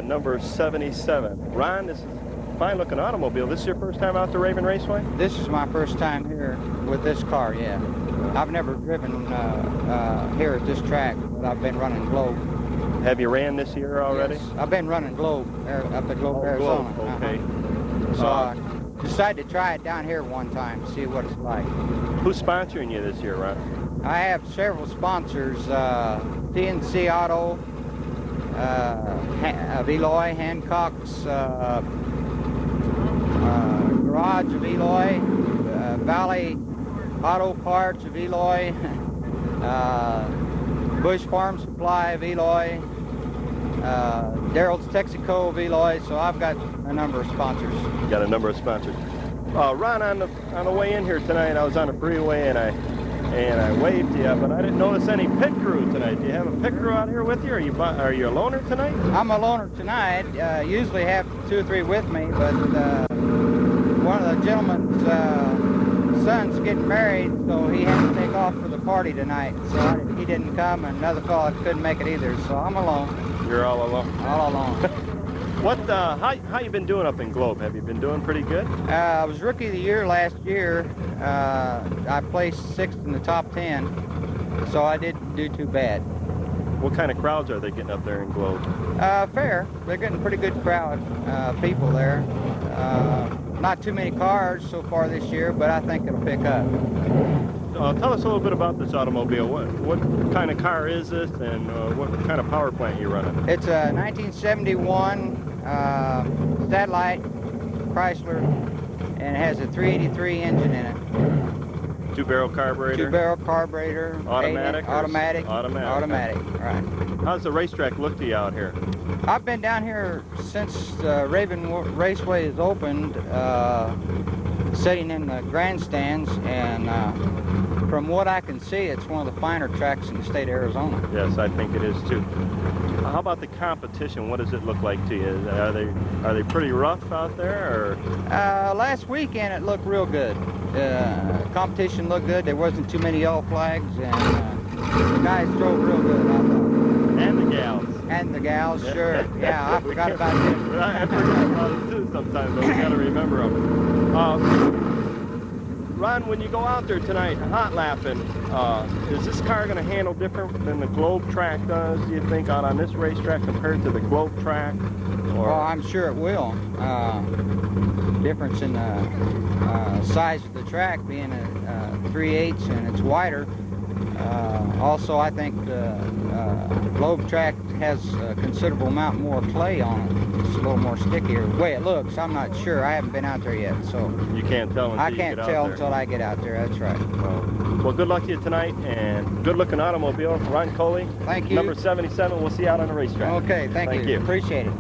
number 77. Ron, this is a fine-looking automobile. This is your first time out to Raven Raceway? This is my first time here with this car, yeah. I've never driven here at this track, but I've been running Globe. Have you ran this year already? Yes, I've been running Globe up at Globe, Arizona. Globe, okay. So I decided to try it down here one time, see what it's like. Who's sponsoring you this year, Ron? I have several sponsors, PNC Auto, Eloy, Hancock's Garage of Eloy, Valley Auto Parts of Eloy, Bush Farm Supply of Eloy, Darryl's Texaco of Eloy, so I've got a number of sponsors. You got a number of sponsors. Ron, on the way in here tonight, I was on the freeway and I waved to you, but I didn't notice any pit crew tonight. Do you have a pit crew out here with you? Are you a loner tonight? I'm a loner tonight. Usually have 2 or 3 with me, but one of the gentleman's son's getting married, so he had to take off for the party tonight. So he didn't come, and another fellow couldn't make it either. So I'm alone. You're all alone. All alone. How you been doing up in Globe? Have you been doing pretty good? I was Rookie of the Year last year. I placed 6th in the top 10, so I didn't do too bad. What kind of crowds are they getting up there in Globe? Fair. They're getting a pretty good crowd, people there. Not too many cars so far this year, but I think it'll pick up. Tell us a little bit about this automobile. What kind of car is this, and what kind of power plant you running? It's a 1971 Satellite Chrysler, and it has a 383 engine in it. 2-barrel carburetor? 2-barrel carburetor. Automatic? Automatic. Automatic, right. How's the racetrack look to you out here? I've been down here since Raven Raceway is opened, sitting in the grandstands, and from what I can see, it's one of the finer tracks in the state of Arizona. Yes, I think it is too. How about the competition? What does it look like to you? Are they pretty rough out there? Or? Last weekend it looked real good. Competition looked good. There wasn't too many yellow flags, and the guys drove real good, I thought. And the gals. And the gals, sure. Yeah, I forgot about them. I forgot about them too sometimes, but we got to remember them. Ron, when you go out there tonight hot lapping, is this car going to handle different than the Globe track does, do you think, out on this racetrack compared to the Globe track? Or? Well, I'm sure it will. Difference in the size of the track being a 3/8 and it's wider. Also, I think the Globe track has a considerable amount more clay on it. It's a little more stickier. The way it looks, I'm not sure. I haven't been out there yet, so you can't tell until I can't tell until I get out there. That's right. Well, good luck to you tonight, and good-looking automobile. Ron Coley. Thank you. Number 77. We'll see you out on the racetrack. Okay, thank you. Appreciate it.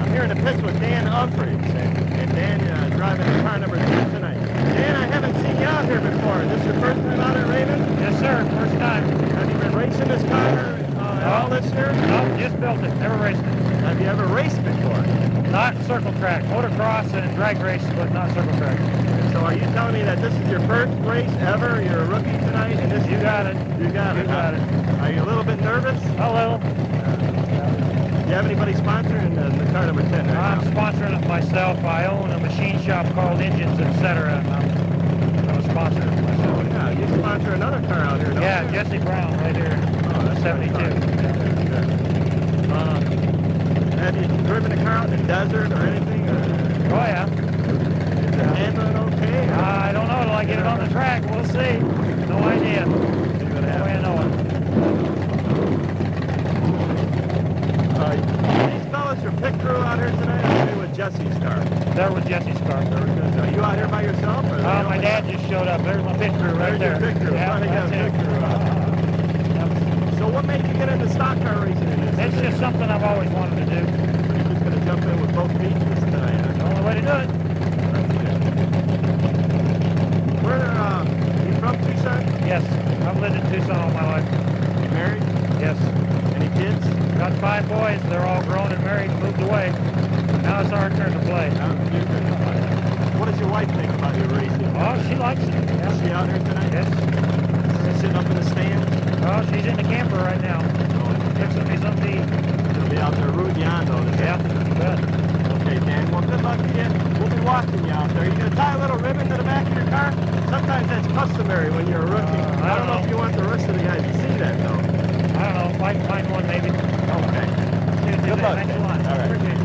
I'm here in the pits with Dan Humphreys, and Dan driving the car number 2 tonight. Dan, I haven't seen you out here before. Is this your first time out at Raven? Yes, sir. First time. Have you been racing this car all this year? No, just built it. Never raced it. Have you ever raced before? Not circle track. Motocross and drag race, but not circle track. So are you telling me that this is your first race ever? You're a rookie tonight, and this You got it. You got it. You got it. Are you a little bit nervous? A little. Do you have anybody sponsoring the car number 10 right I'm sponsoring it myself. I own a machine shop called Engines, etc. I'm a sponsor of it myself. Oh, yeah, you sponsor another car out here, don't Yeah, you? Jesse Brown right here. Oh, that's 72. Have you driven a car out in the desert or anything? Oh, yeah. Is it handling okay? I don't know till I get it on the track. We'll see. No idea. See what No way I happens. know it. These fellas are pit crew out here tonight, or are they with Jesse's car? There was Jesse's car. Are you out here by yourself? Or My dad just showed up. There's my pit crew right there. There's your pit crew. Yeah, Finally got a that's pit it. crew out. So what made you get into stock car racing in this? It's just something I've always wanted to do. You're just going to jump in with both feet this tonight, huh? The only way to do it. Where you from, Tucson? Yes, I've lived in Tucson all my life. You married? Yes. Any kids? Got 5 boys. They're all grown and married and moved away. Now it's our turn to play. What does your wife think about your racing? Oh, she likes it. Is she out here tonight? Yes. Is she sitting up in the stand? Oh, she's in the camper right now. Fixing me something to eat. She'll be luck. Thanks a lot. All right. Appreciate it.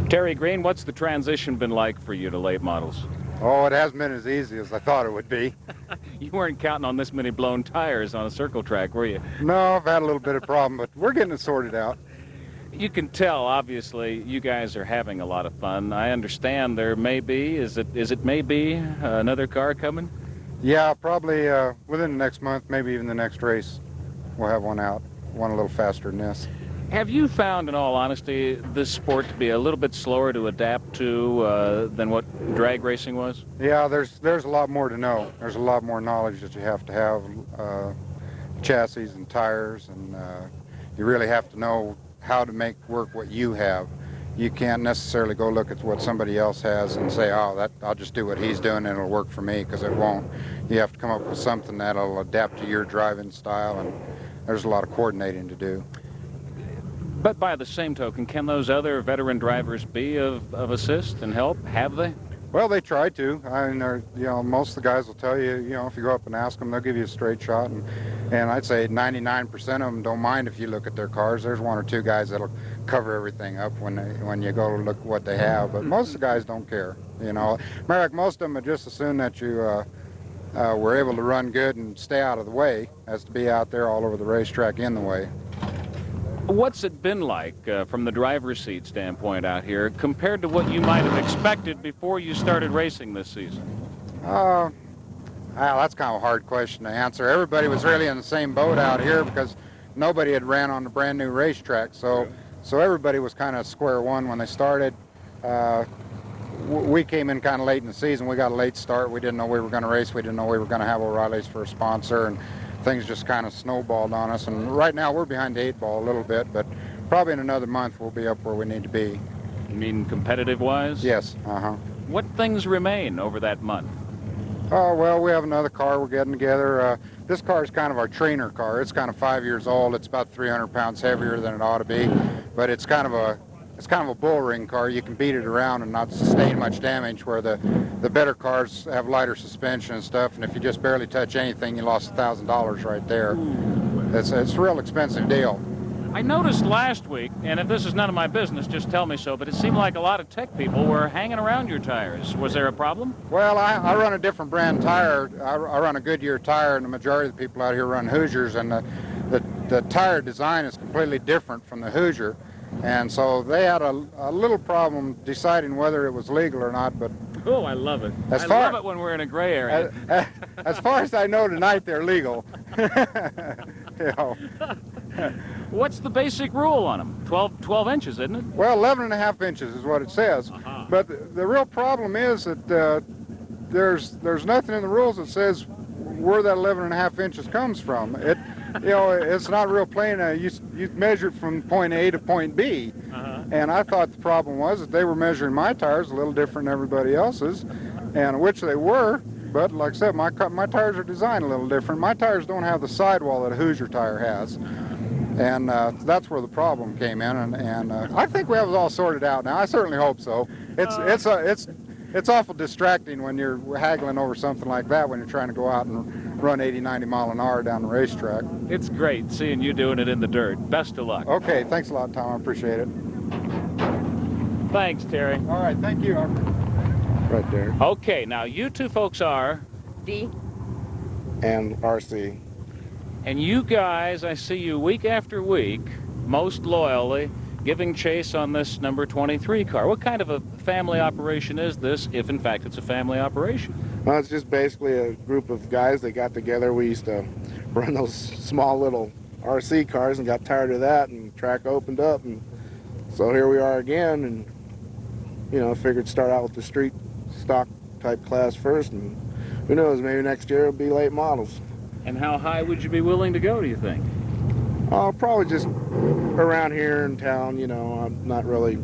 Terry Green, what's the transition been like for you to late models? Oh, it hasn't been as easy as I thought it would be. You weren't counting on this many blown tires on a circle track, were you? No, I've had a little bit of problem, but we're getting it sorted out. You can tell, obviously, you guys are having a lot of fun. I understand there may be, is it maybe another car coming? Yeah, probably within the next month, maybe even the next race, we'll have one out, one a little faster than this. Have you found, in all honesty, this sport to be a little bit slower to adapt to than what drag racing was? Yeah, there's a lot more to know. There's a lot more knowledge that you have to have, chassis and tires, and you really have to know how to make work what you have. You can't necessarily go look at what somebody else has and say, oh, I'll just do what he's doing and it'll work for me, because it won't. You have to come up with something that'll adapt to your driving style, and there's a lot of coordinating to do. But by the same token, can those other veteran drivers be of assist and help? Have they? Well, they try to. I mean, most of the guys will tell you, if you go up and ask them, they'll give you a straight shot. And I'd say 99% of them don't mind if you look at their cars. There's one or two guys that'll cover everything up when you go look at what they have. But most of the guys don't care. Merrick, most of them would just as soon that you were able to run good and stay out of the way as to be out there all over the racetrack in the way. What's it been like from the driver's seat standpoint out here compared to what you might have expected before you started racing this season? Well, that's kind of a hard question to answer. Everybody was really in the same boat out here because nobody had ran on the brand new racetrack. So everybody was kind of square one when they started. We came in kind of late in the season. We got a late start. We didn't know we were going to race. We didn't know we were going to have O'Reilly's for a sponsor. And things just kind of snowballed on us, and right now we're behind the 8-ball a little bit, but probably in another month we'll be up where we need to be. You mean competitive-wise? Yes, What things remain over that month? Oh, well, we have another car we're getting together. This car is kind of our trainer car. It's kind of 5 years old. It's about 300 pounds heavier than it ought to be, but it's kind of a bull ring car. You can beat it around and not sustain much damage, where the better cars have lighter suspension and stuff, and if you just barely touch anything, you lost $1,000 right there. It's a real expensive deal. I noticed last week, and if this is none of my business, just tell me so, but it seemed like a lot of tech people were hanging around your tires. Was there a problem? Well, I run a different brand tire. I run a Goodyear tire, and the majority of the people out here run Hoosiers, and the tire design is completely different from the Hoosier. And so they had a little problem deciding whether it was legal or not, but... Oh, I love it. I love it when we're in a gray area. As far as I know tonight, they're legal. You know. What's the basic rule on them? 12 inches, isn't it? Well, 11.5 inches is what it says. But the real problem is that there's nothing in the rules that says where that 11.5 inches comes from. It's not real plain. You measure it from point A to point B. And I thought the problem was that they were measuring my tires a little different than everybody else's, and which they were. But like I said, my tires are designed a little different. My tires don't have the sidewall that a Hoosier tire has. And that's where the problem came in, and I think we have it all sorted out now. I certainly hope so. It's awful distracting when you're haggling over something like that when you're trying to go out and run 80, 90 mile an hour down the racetrack. It's great seeing you doing it in the dirt. Best of luck. Okay, thanks a lot, Tom. I appreciate it. Thanks, Terry. All right, thank you. Right there. Okay, now you two folks are... D. And RC. And you guys, I see you week after week, most loyally, giving chase on this number 23 car. What kind of a family operation is this, if in fact it's a family operation? Well, it's just basically a group of guys that got together. We used to run those small little RC cars and got tired of that, and track opened up, and so here we are again, and figured start out with the street stock type class first, and who knows, maybe next year it'll be late models. And how high would you be willing to go, do you think? Probably just around here in town, I'm not really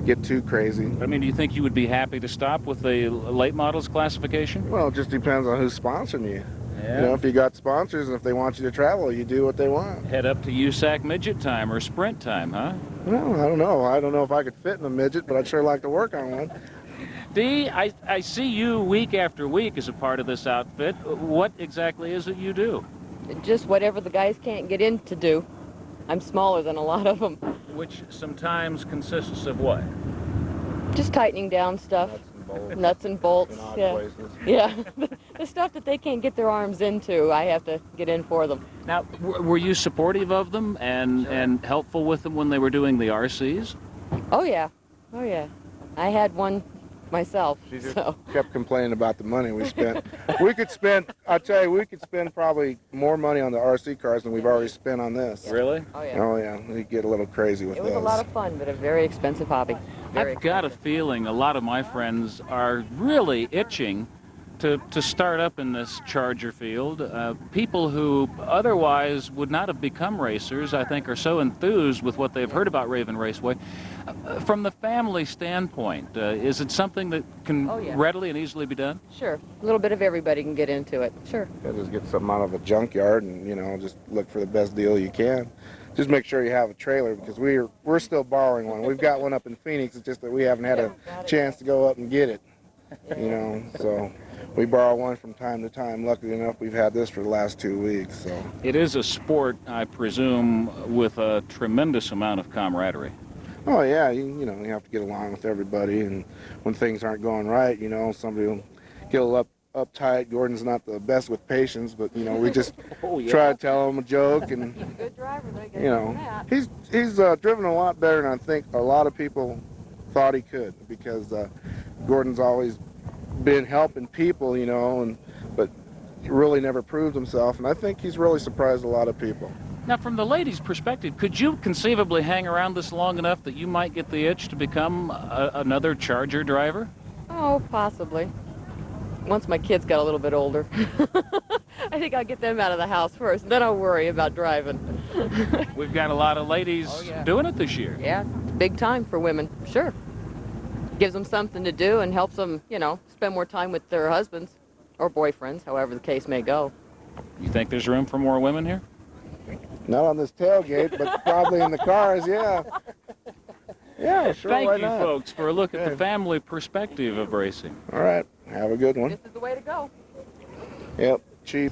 get too crazy. I mean, do you think you would be happy to stop with the late models classification? Well, it just depends on who's sponsoring you. Yeah. If you got sponsors and if they want you to travel, you do what they want. Head up to USAC midget time or sprint time, huh? Well, I don't know. I don't know if I could fit in a midget, but I'd sure like to work on one. Dee, I see you week after week as a part of this outfit. What exactly is it you do? Just whatever the guys can't get in to do. I'm smaller than a lot of them. Which sometimes consists of what? Just tightening down stuff. Nuts and bolts. In odd Yeah. places. Yeah. The stuff that they can't get their arms into, I have to get in for them. Now, were you supportive of them and helpful with them when they were doing the RCs? Oh yeah. Oh yeah. I had one myself. She just So. kept complaining about the money we spent. I'll tell you, we could spend probably more money on the RC cars than we've already spent on this. Really? Oh yeah. Oh yeah, we get a little crazy with It was those. a lot of fun, but a very expensive hobby. Very I've got a expensive. feeling a lot of my friends are really itching to start up in this Charger field. People who otherwise would not have become racers, I think, are so enthused with what they've heard about Raven Raceway. From the family standpoint, is it something that can Oh, yeah. readily and easily be done? Sure. A little bit of everybody can get into it. Sure. You just get something out of a junkyard and just look for the best deal you can. Just make sure you have a trailer, because we're still borrowing one. We've got one up in Phoenix. It's just that we haven't had a chance to go up and get it. So we borrow one from time to time. Luckily enough, we've had this for the last 2 weeks. So It is a sport, I presume, with a tremendous amount of camaraderie. oh yeah, you have to get along with everybody, and when things aren't going right, somebody will get a little uptight. Gordon's not the best with patience, but we just try to tell him a joke, and He's a good driver, but I guess he's driven a lot better than I think a lot of people thought he could, because Gordon's always been helping people, but he really never proved himself, and I think he's really surprised a lot of people. Now, from the ladies' perspective, could you conceivably hang around this long enough that you might get the itch to become another Charger driver? Oh, possibly. Once my kids got a little bit older. I think I'll get them out of the house first, and then I'll worry about driving. We've got a lot of ladies Oh, yeah. doing it this year. Yeah, big time for women, sure. gives them something to do and helps them, you know, spend more time with their husbands or boyfriends, however the case may go. You think there's room for more women here? Not on this tailgate, but probably in the cars, yeah. Yeah, sure, Thank why you, not? folks, for a look at the family perspective of racing. All right, have a good one. This is the way to go. Yep, cheap.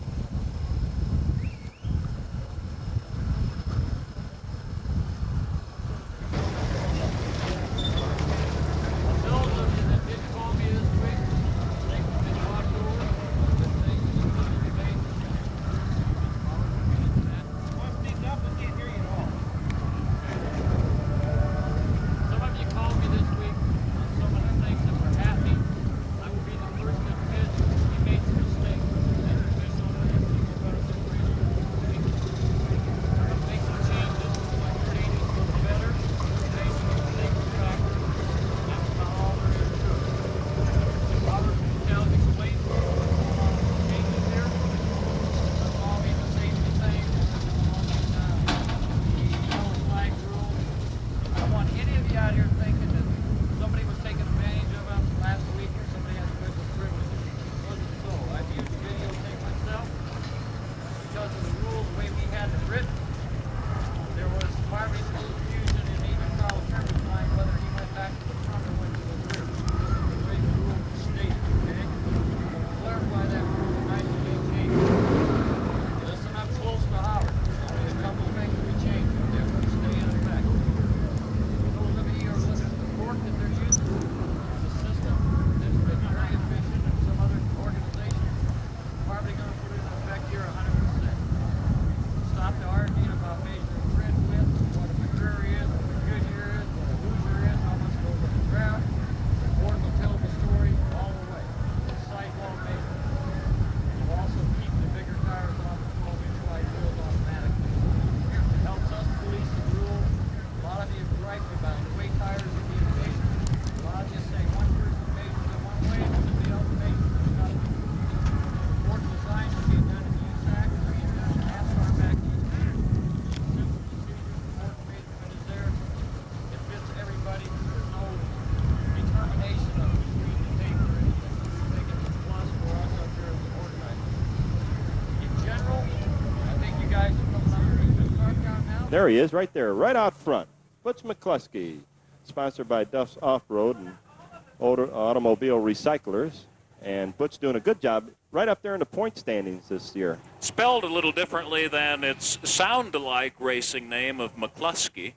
There he is, right there, right out front. Butch McCluskey, sponsored by Duff's Off-Road and Automobile Recyclers. And Butch doing a good job right up there in the point standings this year. Spelled a little differently than its sound-alike racing name of McCluskey.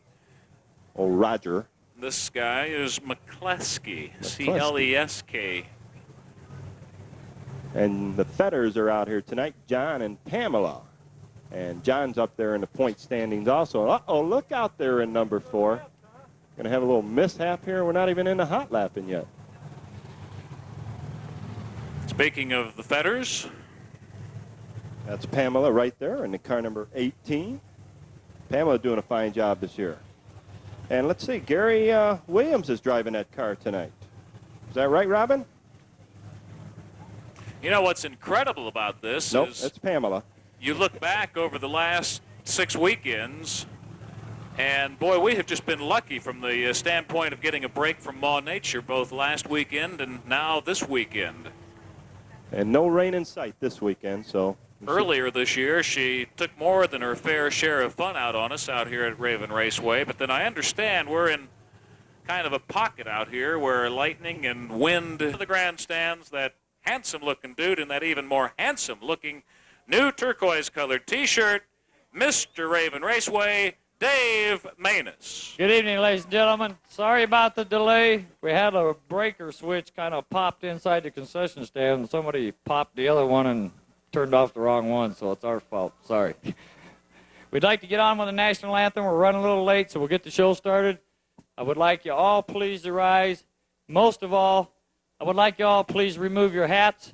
Oh, Roger. This guy is McCluskey, C-L-E-S-K. And the Fetters are out here tonight, John and Pamela. And John's up there in the point standings also. Uh-oh, look out there in number 4. Going to have a little mishap here. We're not even in the hot lapping yet. Speaking of the Fetters, that's Pamela right there in the car number 18. Pamela doing a fine job this year. And let's see, Gary Williams is driving that car tonight. Is that right, Robin? you know what's incredible about this Nope, is that's Pamela. You look back over the last 6 weekends, and boy, we have just been lucky from the standpoint of getting a break from Maw Nature both last weekend and now this weekend. And no rain in sight this weekend, so. Earlier this year, she took more than her fair share of fun out on us out here at Raven Raceway, but then I understand we're in kind of a pocket out here where lightning and wind to the grandstands, that handsome-looking dude in that even more handsome-looking new turquoise-colored T-shirt, Mr. Raven Raceway, Dave Manus. Good evening, ladies and gentlemen. Sorry about the delay. We had a breaker switch kind of popped inside the concession stand, and somebody popped the other one and turned off the wrong one, so it's our fault. Sorry. We'd like to get on with the national anthem. We're running a little late, so we'll get the show started. I would like you all please to rise. Most of all, I would like you all please remove your hats.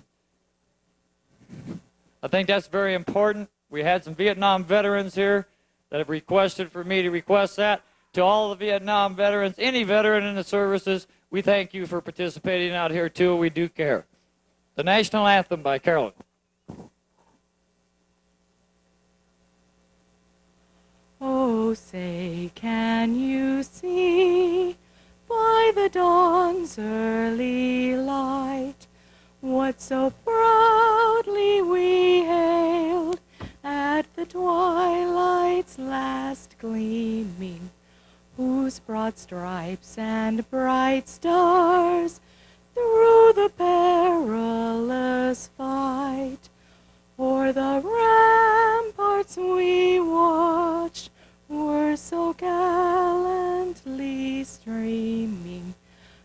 I think that's very important. We had some Vietnam veterans here that have requested for me to request that. To all the Vietnam veterans, any veteran in the services, we thank you for participating out here too. We do care. The National Anthem by Carolyn. Oh, say, can you see by the dawn's early light, what so proudly we hailed at the twilight's last gleaming, whose broad stripes and bright stars through the perilous fight o'er the ramparts we watched were so gallantly streaming,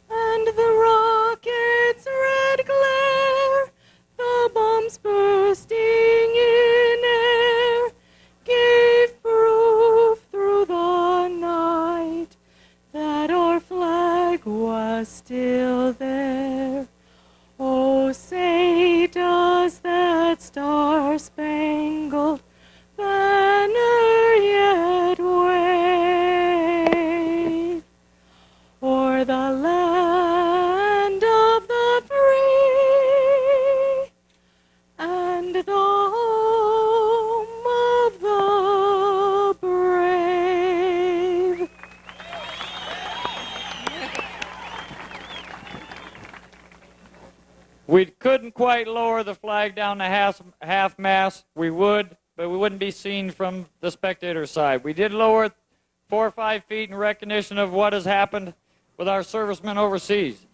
and the rocket's red glare, the bombs bursting in air, gave proof through the night that our flag was still there. Oh, say does that star-spangled banner yet wave o'er the land of the free and the home of the brave? We couldn't quite lower the flag down to half mast. We would, but we wouldn't be seen from the spectator side. We did lower it 4 or 5 feet in recognition of what has happened with our servicemen overseas.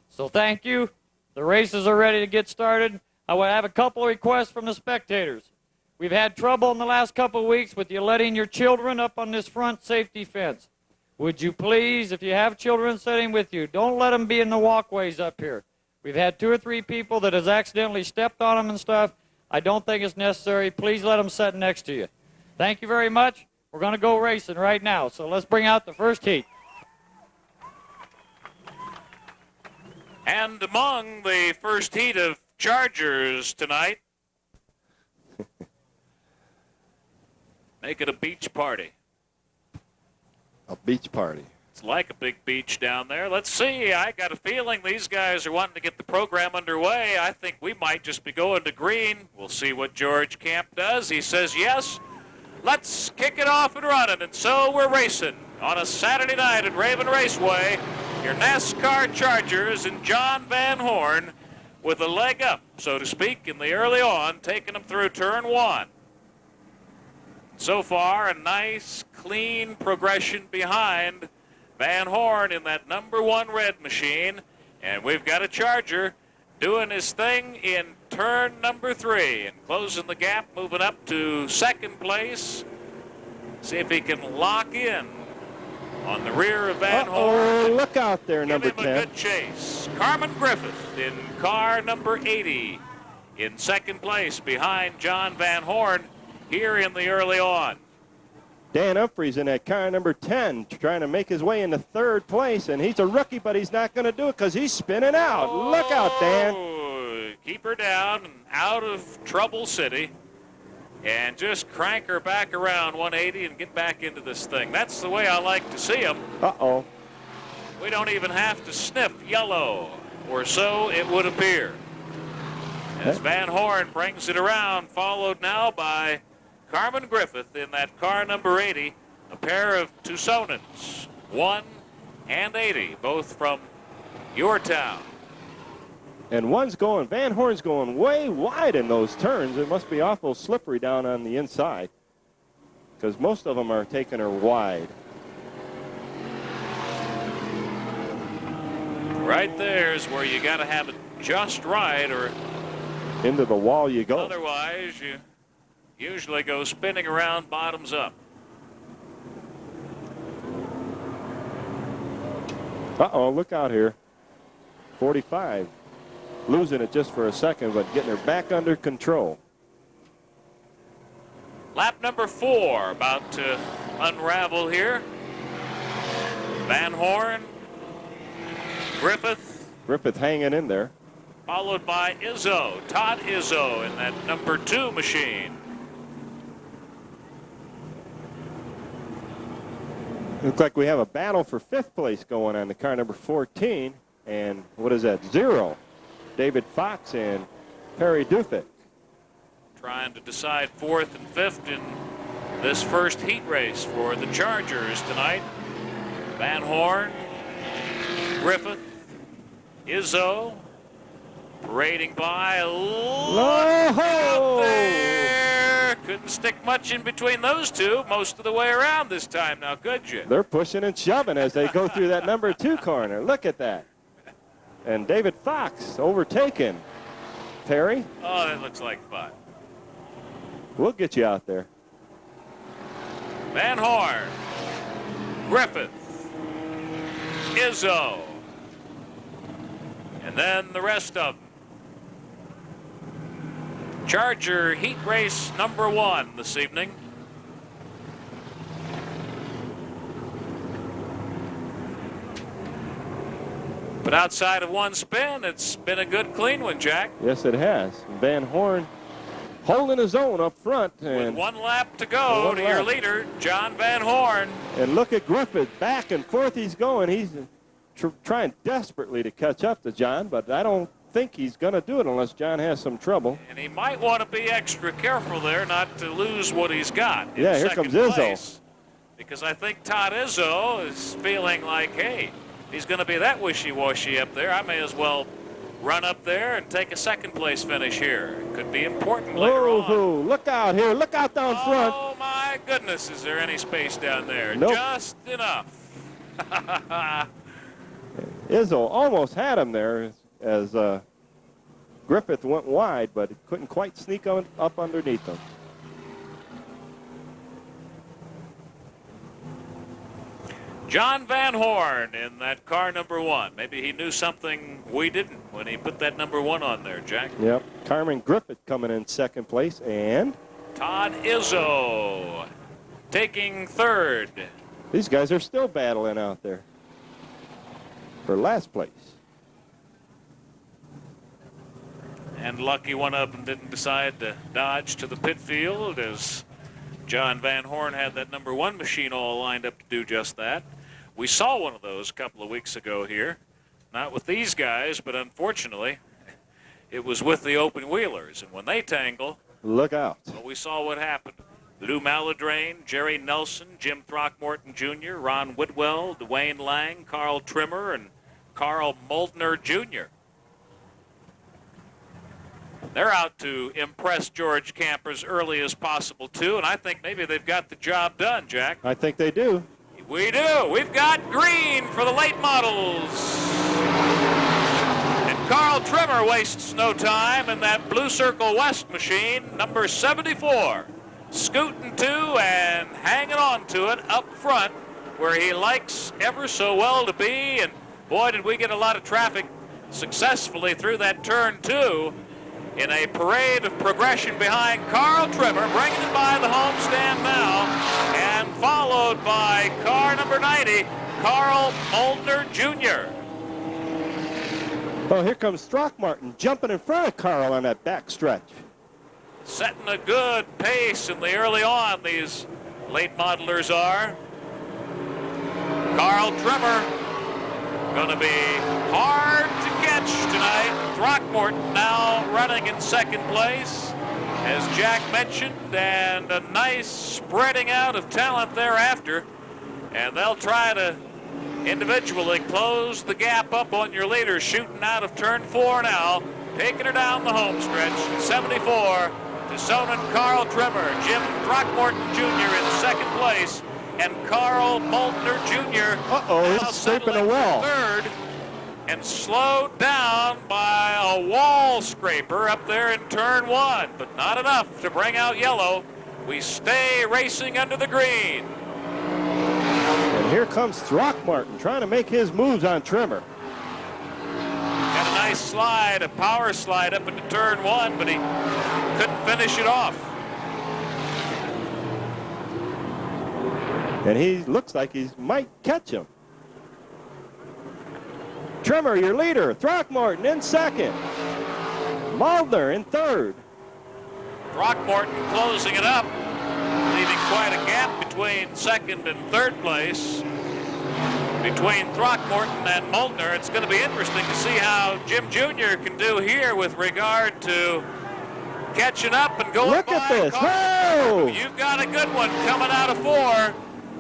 So thank you. The races are ready to get started. I would have a couple of requests from the spectators. We've had trouble in the last couple of weeks with you letting your children up on this front safety fence. Would you please, if you have children sitting with you, don't let them be in the walkways up here. We've had 2 or 3 people that has accidentally stepped on them and stuff. I don't think it's necessary. Please let them sit next to you. Thank you very much. We're going to go racing right now. So let's bring out the first heat. And among the first heat of Chargers tonight, make it a beach party. A beach party. It's like a big beach down there. Let's see. I got a feeling these guys are wanting to get the program underway. I think we might just be going to green. We'll see what George Camp does. He says yes. Let's kick it off and running. And so we're racing on a Saturday night at Raven Raceway. Your NASCAR Chargers and John Van Horn with a leg up, so to speak, in the early on, taking them through turn 1. So far, a nice, clean progression behind Van Horn in that number 1 red machine. And we've got a Charger doing his thing in turn number 3 and closing the gap, moving up to 2nd place. See if he can lock in on the rear of Van Horn. Look out there, number 10. Give him a good chase. Carmen Griffith in car number 80 in 2nd place behind John Van Horn here in the early on. Dan Humphries in that car number 10 trying to make his way into 3rd place, and he's a rookie, but he's not going to do it because he's spinning out. Look out, Dan. Keep her down and out of Trouble City and just crank her back around 180 and get back into this thing. That's the way I like to see them. Uh-oh. We don't even have to sniff yellow, or so it would appear. As Van Horn brings it around, followed now by Carmen Griffith in that car number 80, a pair of Tucsonans, 1 and 80, both from your town. And Van Horn's going way wide in those turns. It must be awful slippery down on the inside because most of them are taking her wide. Right there's where you got to have it just right, or into the wall you go. Otherwise, you usually go spinning around bottoms up. Uh-oh, look out here. 45. Losing it just for a second, but getting her back under control. Lap number 4 about to unravel here. Van Horn, Griffith hanging in there. Followed by Izzo, Todd Izzo in that number 2 machine. Looks like we have a battle for 5th place going on the car number 14. And what is that? 0. David Fox and Perry Duffick. Trying to decide 4th and 5th in this first heat race for the Chargers tonight. Van Horn, Griffith, Izzo, parading by. Oh! There. Couldn't stick much in between those two most of the way around this time now, could you? They're pushing and shoving as they go through that number 2 corner. Look at that. And David Fox overtaken. Perry, Oh, that looks like fun. we'll get you out there. Van Horn, Griffith, Izzo, and then the rest of them. Charger heat race number 1 this evening. But outside of one spin, it's been a good clean one, Jack. Yes, it has. Van Horn holding his own up front. With And 1 lap to go to your leader, John Van Horn. And look at Griffith, back and forth he's going. He's trying desperately to catch up to John, but I don't think he's going to do it unless John has some trouble. And he might want to be extra careful there not to lose what he's got. In Yeah, here second comes Izzo. place. Because I think Todd Izzo is feeling like, hey, he's going to be that wishy-washy up there. I may as well run up there and take a second-place finish here. It could be important later on. Oh, look out here. Look out down front. Oh, my goodness. Is there any space down there? Nope. Just enough. Izzo almost had him there as Griffith went wide, but couldn't quite sneak up underneath him. John Van Horn in that car number 1. Maybe he knew something we didn't when he put that number 1 on there, Jack. Yep. Carmen Griffith coming in second place, and Todd Izzo taking 3rd. these guys are still battling out there for last place. And lucky one of them didn't decide to dodge to the pit field, as John Van Horn had that number 1 machine all lined up to do just that. We saw one of those a couple of weeks ago here. Not with these guys, but unfortunately, it was with the open wheelers. And when they tangle, look out. well, we saw what happened. Lou Maladrain, Jerry Nelson, Jim Throckmorton Jr., Ron Widwell, Dwayne Lang, Carl Trimmer, and Carl Moltner Jr. They're out to impress George Camp as early as possible, too, and I think maybe they've got the job done, Jack. I think they do. We do. We've got green for the late models. And Carl Trimmer wastes no time in that Blue Circle West machine, number 74. Scooting to and hanging on to it up front where he likes ever so well to be. And boy, did we get a lot of traffic successfully through that turn, too, in a parade of progression behind Carl Trimmer, bringing it by the homestand now, and followed by car number 90, Carl Moltner Jr. Oh, here comes Throckmorton jumping in front of Carl on that back stretch. Setting a good pace in the early on, these late modelers are. Carl Trimmer going to be hard to catch tonight. Throckmorton now running in second place, as Jack mentioned, and a nice spreading out of talent thereafter. And they'll try to individually close the gap up on your leader, shooting out of turn 4 now, taking her down the home stretch. 74 to Sonnen Carl Trimmer, Jim Brockmorton Jr. in second place, and Carl Moltner Jr. He's scraping a wall. Third, and slowed down by a wall scraper up there in turn 1, but not enough to bring out yellow. We stay racing under the green. And here comes Throckmorton trying to make his moves on Trimmer. Got a nice slide, a power slide up into turn 1, but he couldn't finish it off. And he looks like he might catch him. Trimmer, your leader. Throckmorton in second. Moltner in third. Brockmorton closing it up, leaving quite a gap between second and third place. Between Throckmorton and Moltner, it's going to be interesting to see how Jim Jr. can do here with regard to catching up and going Look by at this. Carl. Whoa! You've got a good one coming out of 4,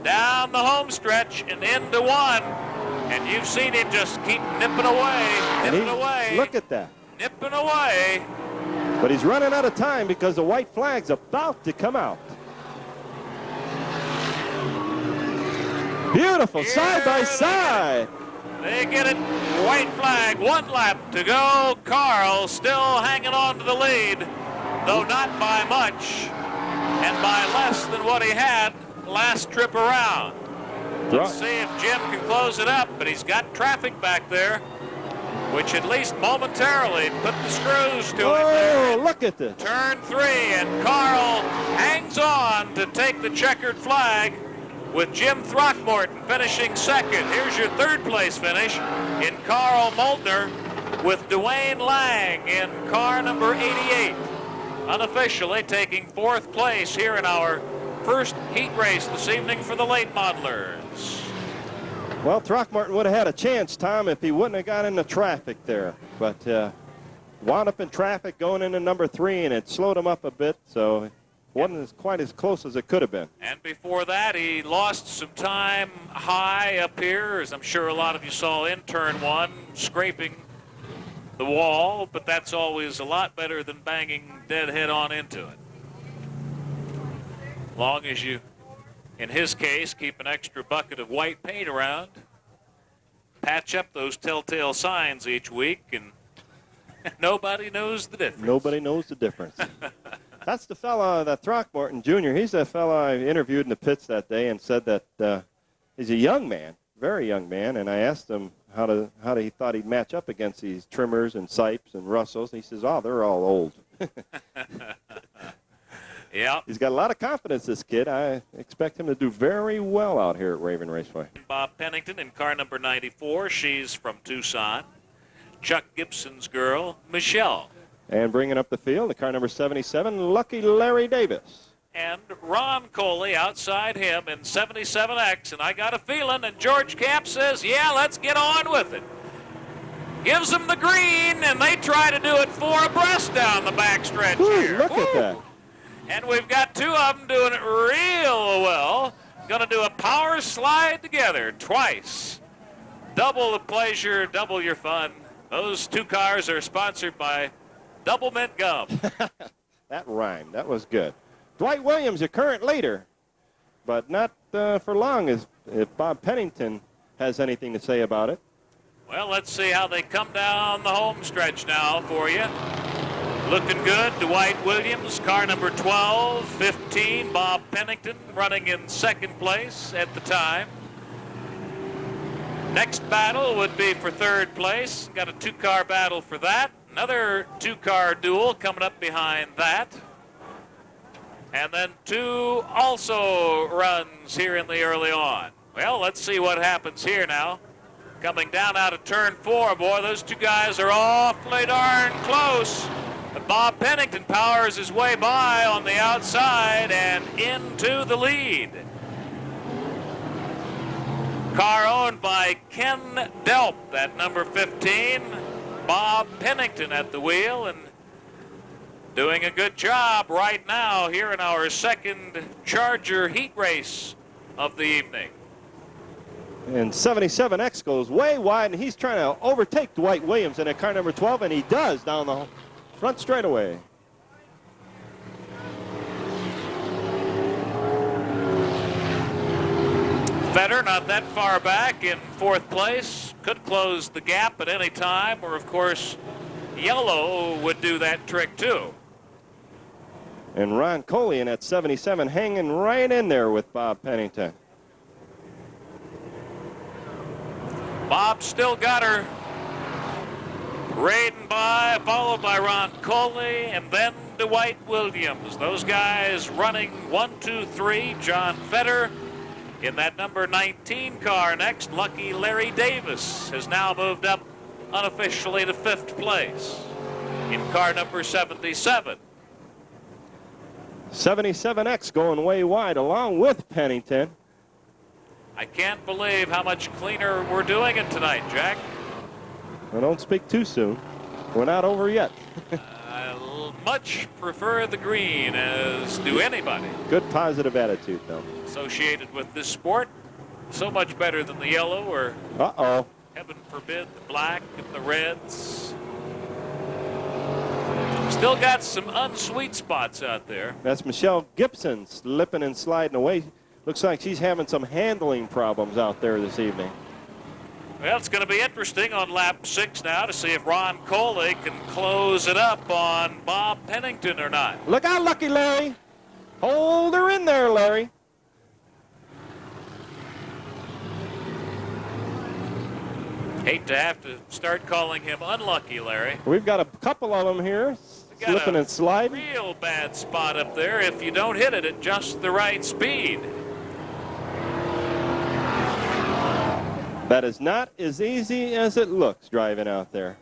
down the home stretch and into 1. And you've seen him just keep nipping away, Look at that. nipping away. But he's running out of time because the white flag's about to come out. Beautiful, side by side. They get it. White flag, 1 lap to go. Carl still hanging on to the lead, though not by much, and by less than what he had last trip around. Let's see if Jim can close it up, but he's got traffic back there, which at least momentarily put the screws to him there. Oh, look at this. Turn 3, and Carl hangs on to take the checkered flag, with Jim Throckmorton finishing second. Here's your third place finish in Carl Moltner, with Dwayne Lang in car number 88, unofficially taking 4th place here in our first heat race this evening for the late modelers. Well, Throckmorton would have had a chance, Tom, if he wouldn't have got into traffic there. But wound up in traffic going into number 3, and it slowed him up a bit, so wasn't quite as close as it could have been. And before that, he lost some time high up here, as I'm sure a lot of you saw in turn 1, scraping the wall, but that's always a lot better than banging dead head on into it. Long as you, in his case, keep an extra bucket of white paint around, patch up those telltale signs each week, and nobody knows the difference. Nobody knows the difference. That's the fella, that Throckmorton Jr., he's the fella I interviewed in the pits that day and said that he's a young man, very young man, and I asked him how he thought he'd match up against these Trimmers and Sipes and Russels. He says, oh, they're all old. Yeah. He's got a lot of confidence, this kid. I expect him to do very well out here at Raven Raceway. Bob Pennington in car number 94. She's from Tucson. Chuck Gibson's girl, Michelle. And bringing up the field, the car number 77, Lucky Larry Davis. And Ron Coley outside him in 77X. And I got a feeling, and George Camp says, yeah, let's get on with it. Gives them the green, and they try to do it 4 abreast down the backstretch here. Look at that. And we've got 2 of them doing it real well. Going to do a power slide together twice. Double the pleasure, double your fun. Those 2 cars are sponsored by Double Mint Gum. That rhymed. That was good. Dwight Williams, your current leader, but not for long if Bob Pennington has anything to say about it. Well, let's see how they come down the home stretch now for you. Looking good, Dwight Williams, car number 12, 15, Bob Pennington running in 2nd place at the time. Next battle would be for 3rd place. Got a 2-car battle for that. Another 2-car duel coming up behind that. And then 2 also runs here in the early on. Well, let's see what happens here now. Coming down out of turn 4, boy, those 2 guys are awfully darn close. But Bob Pennington powers his way by on the outside and into the lead. Car owned by Ken Delp, that number 15. Bob Pennington at the wheel and doing a good job right now here in our 2nd Charger heat race of the evening. And 77X goes way wide, and he's trying to overtake Dwight Williams in a car number 12, and he does down the front straightaway. Fetter not that far back in 4th place. Could close the gap at any time, or of course, yellow would do that trick too. And Ron Coley in that 77 hanging right in there with Bob Pennington. Bob still got her. Raiden by, followed by Ron Coley, and then Dwight Williams. Those guys running 1, 2, 3. John Fetter in that number 19 car next. Lucky Larry Davis has now moved up unofficially to 5th place in car number 77. 77X going way wide along with Pennington. I can't believe how much cleaner we're doing it tonight, Jack. Well, don't speak too soon. We're not over yet. I much prefer the green, as do anybody. Good positive attitude, though. Associated with this sport. so much better than the yellow, or heaven forbid, the black and the reds. Still got some unsweet spots out there. That's Michelle Gibson slipping and sliding away. Looks like she's having some handling problems out there this evening. Well, it's going to be interesting on lap 6 now to see if Ron Coley can close it up on Bob Pennington or not. Look out, Lucky Larry. Hold her in there, Larry. Hate to have to start calling him Unlucky Larry. We've got a couple of them here, slipping and sliding. Real bad spot up there if you don't hit it at just the right speed. That is not as easy as it looks driving out there.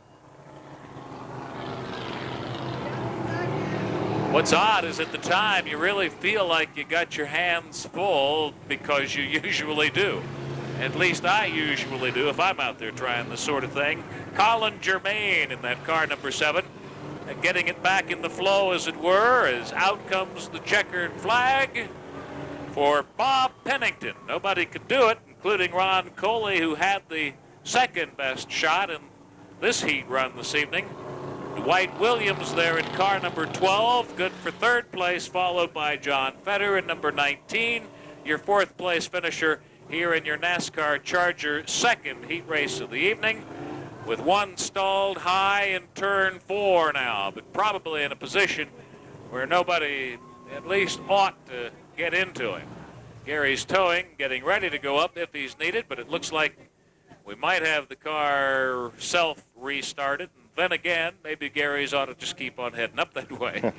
What's odd is at the time you really feel like you got your hands full because you usually do. At least I usually do if I'm out there trying this sort of thing. Colin Germain in that car number 7. Getting it back in the flow, as it were, as out comes the checkered flag for Bob Pennington. Nobody could do it, including Ron Coley, who had the second best shot in this heat run this evening. Dwight Williams there in car number 12, good for 3rd place, followed by John Fetter in number 19. Your 4th place finisher here in your NASCAR Charger 2nd heat race of the evening, with one stalled high in turn 4 now, but probably in a position where nobody at least ought to get into him. Gary's towing, getting ready to go up if he's needed, but it looks like we might have the car self-restarted. And then again, maybe Gary's ought to just keep on heading up that way.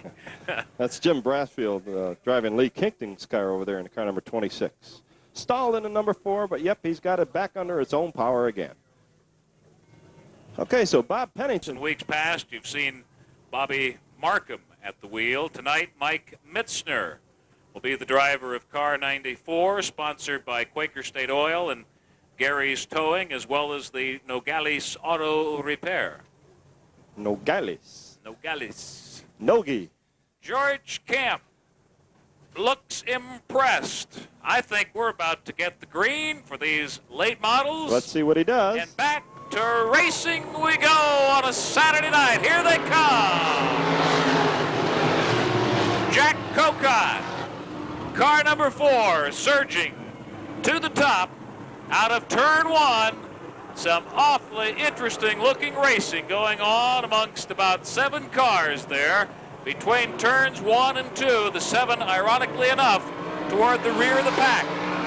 That's Jim Brassfield driving Lee Kinkton's car over there in car number 26. Stalled in the number 4, but yep, he's got it back under its own power again. Okay, so Bob Pennington. In weeks past, you've seen Bobby Markham at the wheel. Tonight, Mike Mitzner will be the driver of car 94, sponsored by Quaker State Oil and Gary's Towing, as well as the Nogales Auto Repair. Nogales. Nogales. Nogi. George Camp looks impressed. I think we're about to get the green for these late models. Let's see what he does. And back to racing we go on a Saturday night. Here they come. Jack Cocott, car number 4, surging to the top out of turn 1. Some awfully interesting looking racing going on amongst about 7 cars there between turns 1 and 2. The 7, ironically enough, toward the rear of the pack.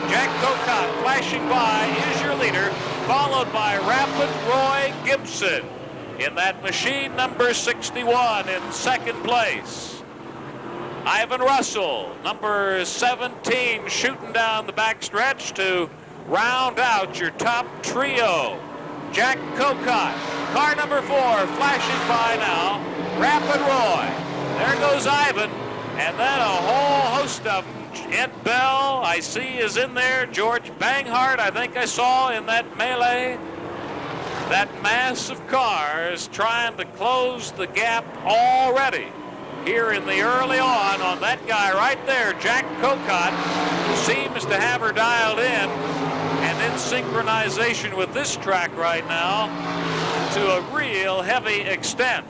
Jack Cocott flashing by is your leader, followed by Rapid Roy Gibson in that machine number 61 in 2nd place. Ivan Russel, number 17, shooting down the backstretch to round out your top trio. Jack Cocott, car number 4, flashing by now. Rapid Roy. There goes Ivan, and then a whole host of them. Ed Bell, I see, is in there. George Banghart, I think I saw in that melee. That mass of cars trying to close the gap already here in the early on that guy right there, Jack Cocott, who seems to have her dialed in and in synchronization with this track right now to a real heavy extent.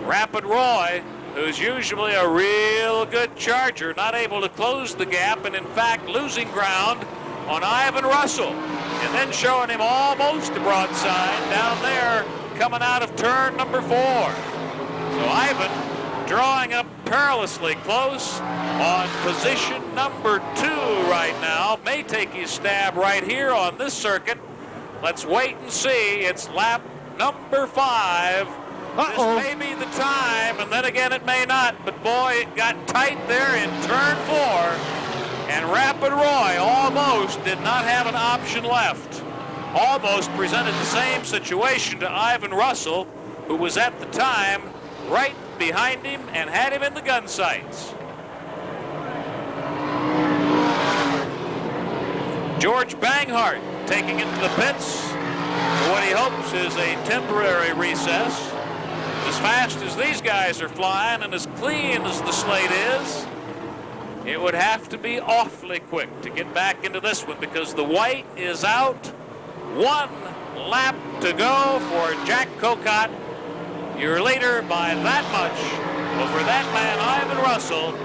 Rapid Roy, who's usually a real good charger, not able to close the gap and in fact losing ground on Ivan Russell, and then showing him almost a broadside down there coming out of turn number 4. So Ivan drawing up perilously close on position number 2 right now. May take his stab right here on this circuit. Let's wait and see. It's lap number 5. This may be the time, and then again it may not, but boy, it got tight there in turn 4, and Rapid Roy almost did not have an option left. Almost presented the same situation to Ivan Russell, who was at the time right behind him and had him in the gun sights. George Banghart taking it to the pits for what he hopes is a temporary recess. As fast as these guys are flying and as clean as the slate is, It would have to be awfully quick to get back into this one because the white is out. 1 lap to go for Jack Cocott. Your leader by that much over that man, Ivan Russel,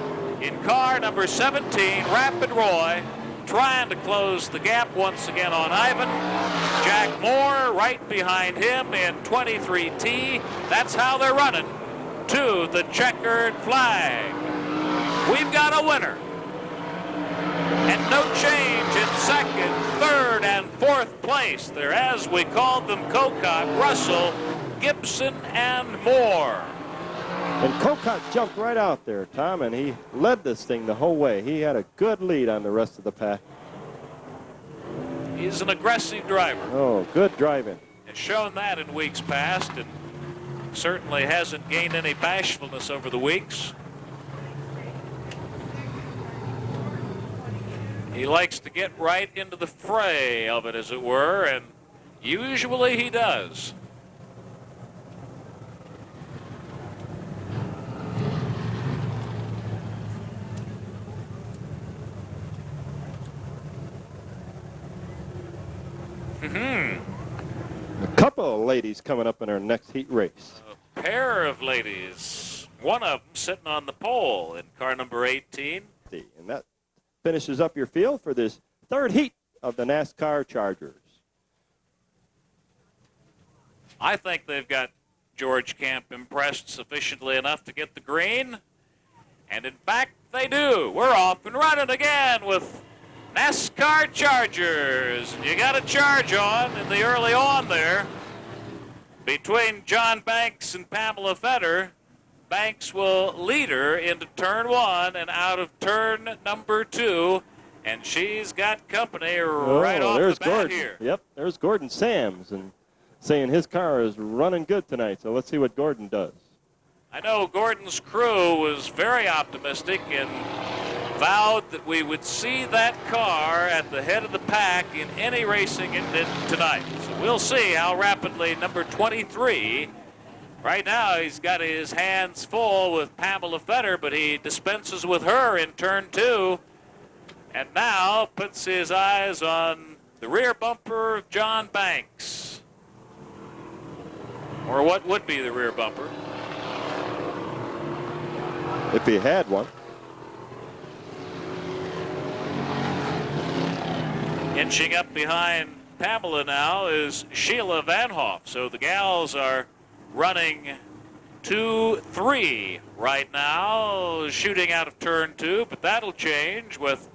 in car number 17, Rapid Roy, trying to close the gap once again on Ivan. Jack Moore right behind him in 23T. That's how they're running to the checkered flag. We've got a winner. And no change in second, third, and fourth place. They're, as we called them, Cocott, Russell, Gibson, and Moore. And Cocott jumped right out there, Tom, and he led this thing the whole way. He had a good lead on the rest of the pack. He's an aggressive driver. Oh, good driving. Has shown that in weeks past, and certainly hasn't gained any bashfulness over the weeks. He likes to get right into the fray of it, as it were, and usually he does. A couple of ladies coming up in our next heat race. A pair of ladies. One of them sitting on the pole in car number 18. And that finishes up your field for this third heat of the NASCAR Chargers. I think they've got George Camp impressed sufficiently enough to get the green. And in fact, they do. We're off and running again with NASCAR Chargers. You got a charge on in the early on there between John Banks and Pamela Fetter. Banks will lead her into turn 1 and out of turn number 2. And she's got company right off the bat Gordon. here. Yep, there's Gordon Sams and saying his car is running good tonight. So let's see what Gordon does. I know Gordon's crew was very optimistic and vowed that we would see that car at the head of the pack in any racing tonight. So we'll see how rapidly number 23. Right now, he's got his hands full with Pamela Fetter, but he dispenses with her in turn 2. And now puts his eyes on the rear bumper of John Banks. Or what would be the rear bumper. If he had one. Inching up behind Pamela now is Sheila Van Hoff. So the gals are running 2-3 right now, shooting out of turn 2, but that'll change with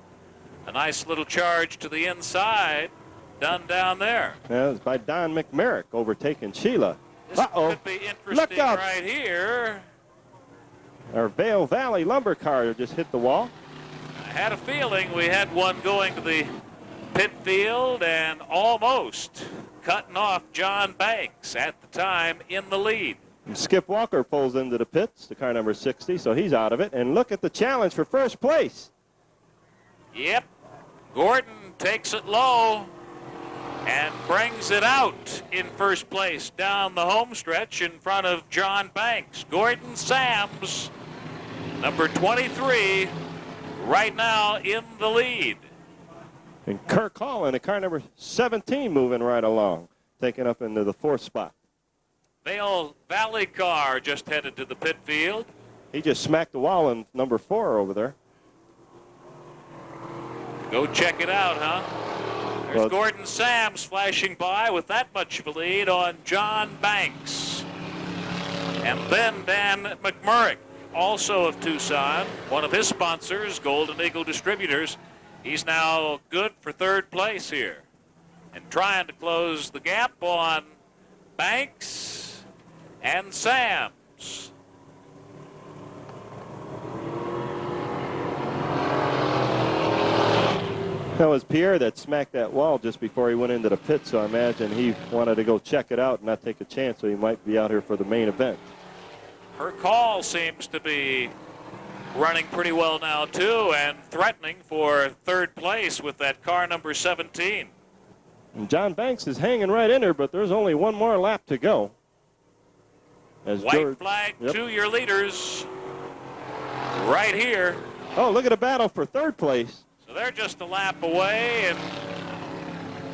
a nice little charge to the inside done down there. Yeah, it's by Don McMerrick overtaking Sheila. This could be interesting. Look out. Right here. Our Vail Valley lumber car just hit the wall. I had a feeling we had one going to the pit field and almost cutting off John Banks at the time in the lead. And Skip Walker pulls into the pits, the car number 60, so he's out of it. And look at the challenge for first place. Yep. Gordon takes it low and brings it out in first place down the home stretch in front of John Banks. Gordon Sams, number 23, right now in the lead. And Kirk Hall in the car number 17 moving right along, taking up into the 4th spot. Vail Valley car just headed to the pit field. He just smacked the wall in number 4 over there. Go check it out, huh? There's Gordon Sams flashing by with that much of a lead on John Banks. And then Dan McMurrick, also of Tucson, one of his sponsors, Golden Eagle Distributors. He's now good for third place here and trying to close the gap on Banks and Sams. That was Pierre that smacked that wall just before he went into the pit, so I imagine he wanted to go check it out and not take a chance, so he might be out here for the main event. Her call seems to be running pretty well now, too, and threatening for third place with that car number 17. And John Banks is hanging right in there, but there's only one more lap to go. As White flag to your leaders right here. Oh, look at a battle for third place. So they're just a lap away, and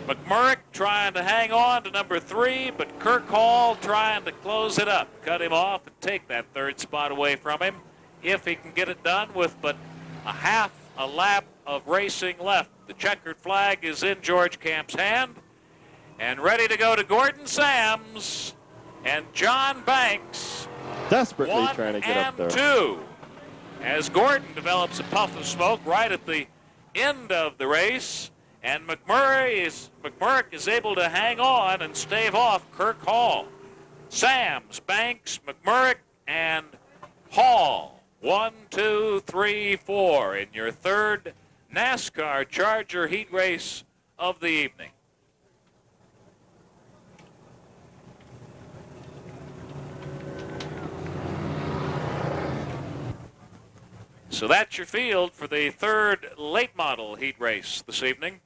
McMurrick trying to hang on to number 3, but Kirk Hall trying to close it up, cut him off and take that third spot away from him if he can get it done with but a half a lap of racing left. The checkered flag is in George Camp's hand and ready to go to Gordon Sams and John Banks. Desperately trying to get up there. 1 and 2 as Gordon develops a puff of smoke right at the end of the race, and McMurrick is able to hang on and stave off Kirk Hall. Sams, Banks, McMurrick, and Hall. 1, 2, 3, 4 in your third NASCAR Charger heat race of the evening. So that's your field for the third late model heat race this evening.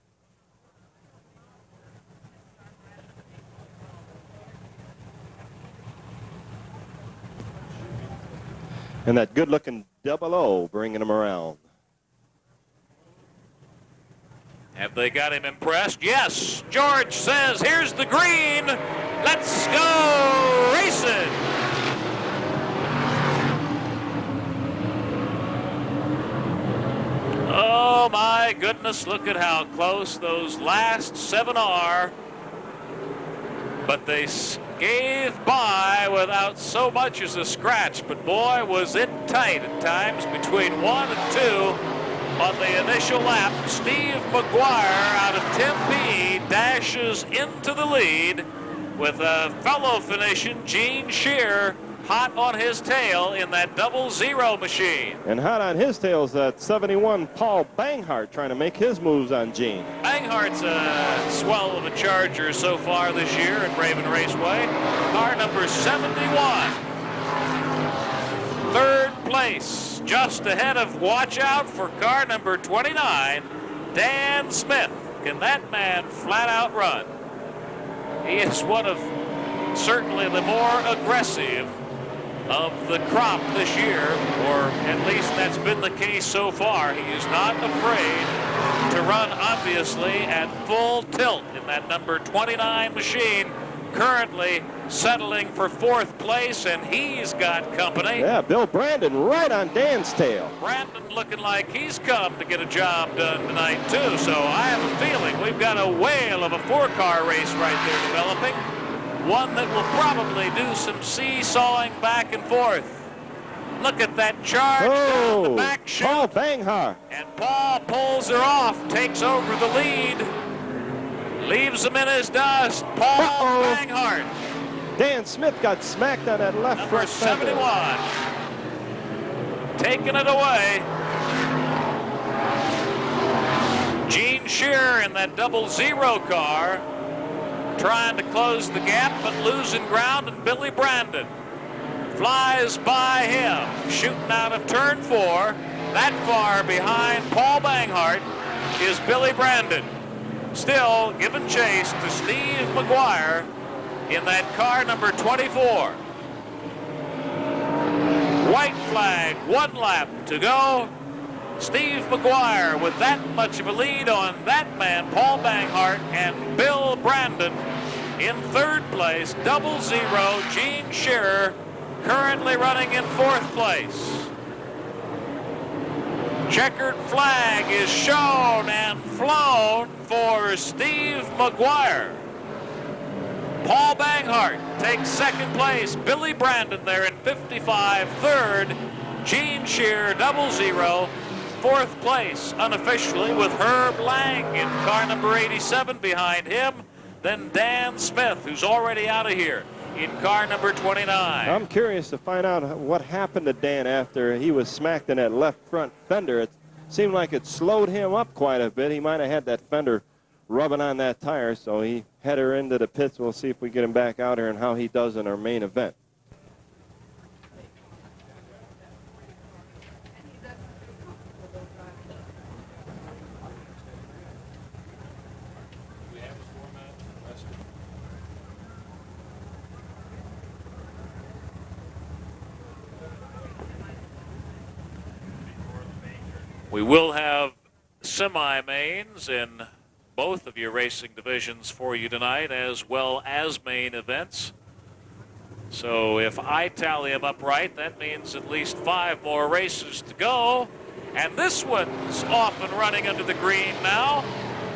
And that good-looking 00 bringing him around. Have they got him impressed? Yes. George says, here's the green. Let's go racing. Oh, my goodness, look at how close those last 7 are. But they gave by without so much as a scratch. But boy, was it tight at times between 1 and 2 on the initial lap. Steve McGuire out of Tempe dashes into the lead with a fellow finishing Gene Shear hot on his tail in that 00 machine. And hot on his tail is that 71 Paul Banghar trying to make his moves on Gene. Banghart's a swell of a Charger so far this year at Raven Raceway. Car number 71. Third place, just ahead of watch out for car number 29, Dan Smith. Can that man flat out run? He is one of certainly the more aggressive of the crop this year, or at least that's been the case so far. He is not afraid to run, obviously, at full tilt in that number 29 machine, currently settling for 4th place, and he's got company. Yeah, Bill Brandon right on Dan's tail. Brandon looking like he's come to get a job done tonight, too, so I have a feeling we've got a whale of a 4-car race right there developing. One that will probably do some seesawing back and forth. Look at that charge down the back chute. Paul Banghar. And Paul pulls her off, takes over the lead, leaves him in his dust. Paul Banghart. Dan Smith got smacked on that left Number front 71. fender. Taking it away. Gene Shear in that 00 car, trying to close the gap, but losing ground, and Billy Brandon flies by him, shooting out of turn 4. That far behind Paul Banghart is Billy Brandon, still giving chase to Steve McGuire in that car number 24. White flag, 1 lap to go. Steve McGuire with that much of a lead on that man, Paul Banghart, and Bill Brandon in 3rd place. 00 Gene Shearer currently running in 4th place. Checkered flag is shown and flown for Steve McGuire. Paul Banghart takes 2nd place. Billy Brandon there in 55, 3rd. Gene Shearer, 00, 4th place unofficially, with Herb Lang in car number 87 behind him. Then Dan Smith, who's already out of here, in car number 29. I'm curious to find out what happened to Dan after he was smacked in that left front fender. It seemed like it slowed him up quite a bit. He might have had that fender rubbing on that tire, so he headed her into the pits. We'll see if we get him back out here and how he does in our main event. We will have semi-mains in both of your racing divisions for you tonight, as well as main events. So if I tally them up right, that means at least 5 more races to go. And this one's off and running under the green now,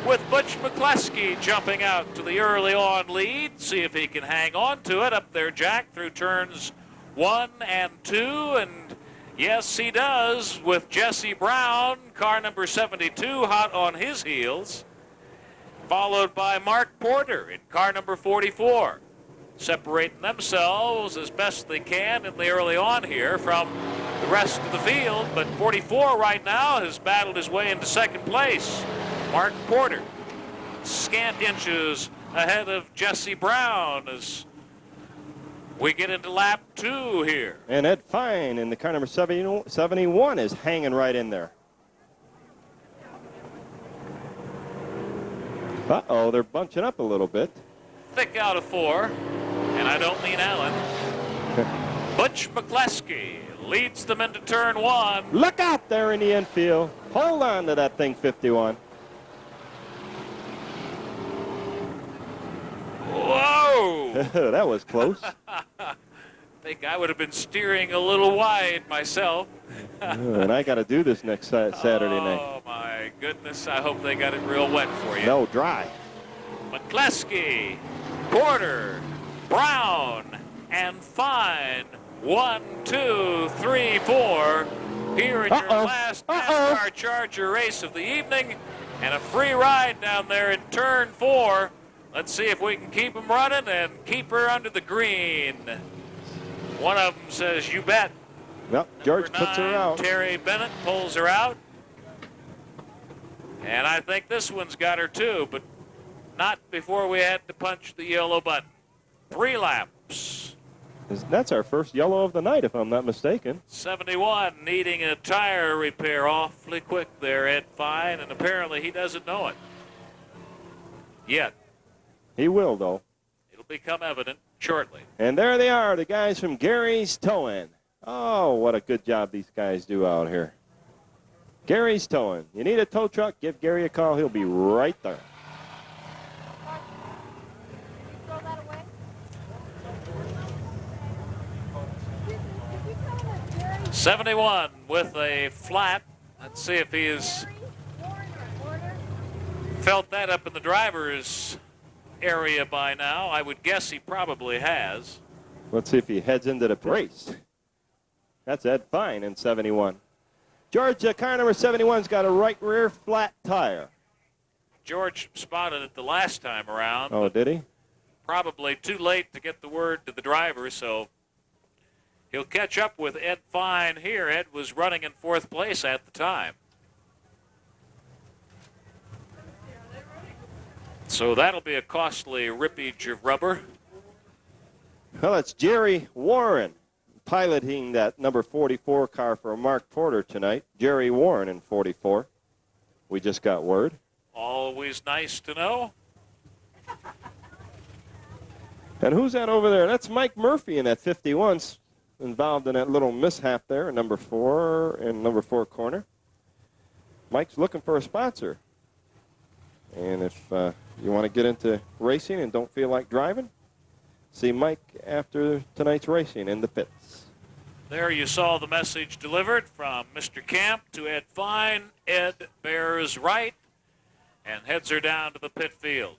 with Butch McCleskey jumping out to the early on lead. See if he can hang on to it. Up there, Jack, through turns 1 and 2. And yes, he does, with Jesse Brown, car number 72, hot on his heels. Followed by Mark Porter in car number 44. Separating themselves as best they can in the early on here from the rest of the field. But 44 right now has battled his way into second place. Mark Porter, scant inches ahead of Jesse Brown as we get into lap 2 here. And Ed Fine in the car number 71 is hanging right in there. Uh-oh, they're bunching up a little bit. Thick out of 4, and I don't mean Allen. Butch McCleskey leads them into turn 1. Look out there in the infield. Hold on to that thing, 51. Whoa! That was close. I think I would have been steering a little wide myself. And I got to do this next Saturday night. Oh, my goodness. I hope they got it real wet for you. No, dry. McCleskey, Porter, Brown, and Fine. 1, 2, 3, 4. Here in your last NASCAR Charger race of the evening. And a free ride down there in turn 4. Let's see if we can keep them running and keep her under the green. One of them says, you bet. Well, George puts her out. Terry Bennett pulls her out. And I think this one's got her too, but not before we had to punch the yellow button. 3 laps. That's our first yellow of the night, if I'm not mistaken. 71 needing a tire repair awfully quick there, Ed Fine, and apparently he doesn't know it yet. He will, though. It'll become evident shortly. And there they are, the guys from Gary's Towing. Oh, what a good job these guys do out here. Gary's Towing. You need a tow truck, give Gary a call. He'll be right there. 71 with a flat. Let's see if he has felt that up in the driver's area by now. I would guess he probably has. Let's see if he heads into the race. That's Ed Fine in 71. George, car number 71's got a right rear flat tire. George spotted it the last time around. Oh, did he? Probably too late to get the word to the driver, so he'll catch up with Ed Fine here. Ed was running in 4th place at the time. So that'll be a costly rippage of rubber. Well, it's Jerry Warren piloting that number 44 car for Mark Porter tonight. Jerry Warren in 44. We just got word. Always nice to know. And who's that over there? That's Mike Murphy in that 51's involved in that little mishap there in number 4 in number 4 corner. Mike's looking for a sponsor. And if you want to get into racing and don't feel like driving, see Mike after tonight's racing in the pits. There you saw the message delivered from Mr. Camp to Ed Fine. Ed bears right and heads her down to the pit field.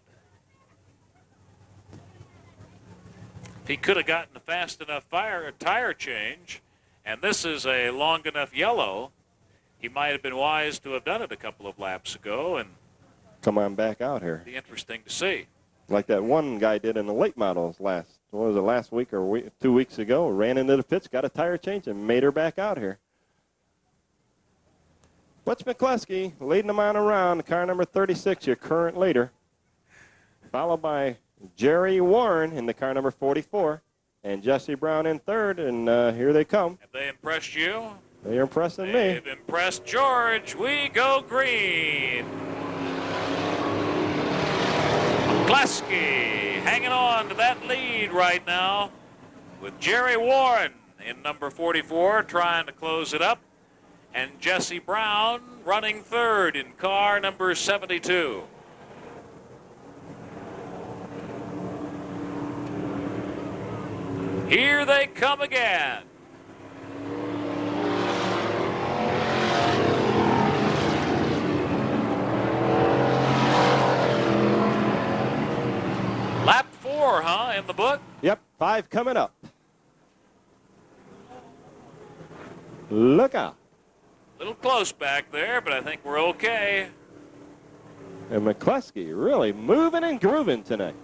If he could have gotten a fast enough tire change, and this is a long enough yellow, he might have been wise to have done it a couple of laps ago, and come on back out here. be interesting to see. Like that one guy did in the late models last week or 2 weeks ago, ran into the pits, got a tire change, and made her back out here. Butch McCleskey leading them on around, car number 36, your current leader, followed by Jerry Warren in the car number 44, and Jesse Brown in 3rd, and here they come. Have they impressed you? They're impressing me. They've impressed George. We go green. McCleskey hanging on to that lead right now with Jerry Warren in number 44 trying to close it up. and Jesse Brown running third in car number 72. Here they come again. Lap 4, huh, in the book? Yep, 5 coming up. Look out. A little close back there, but I think we're okay. And McCluskey really moving and grooving tonight.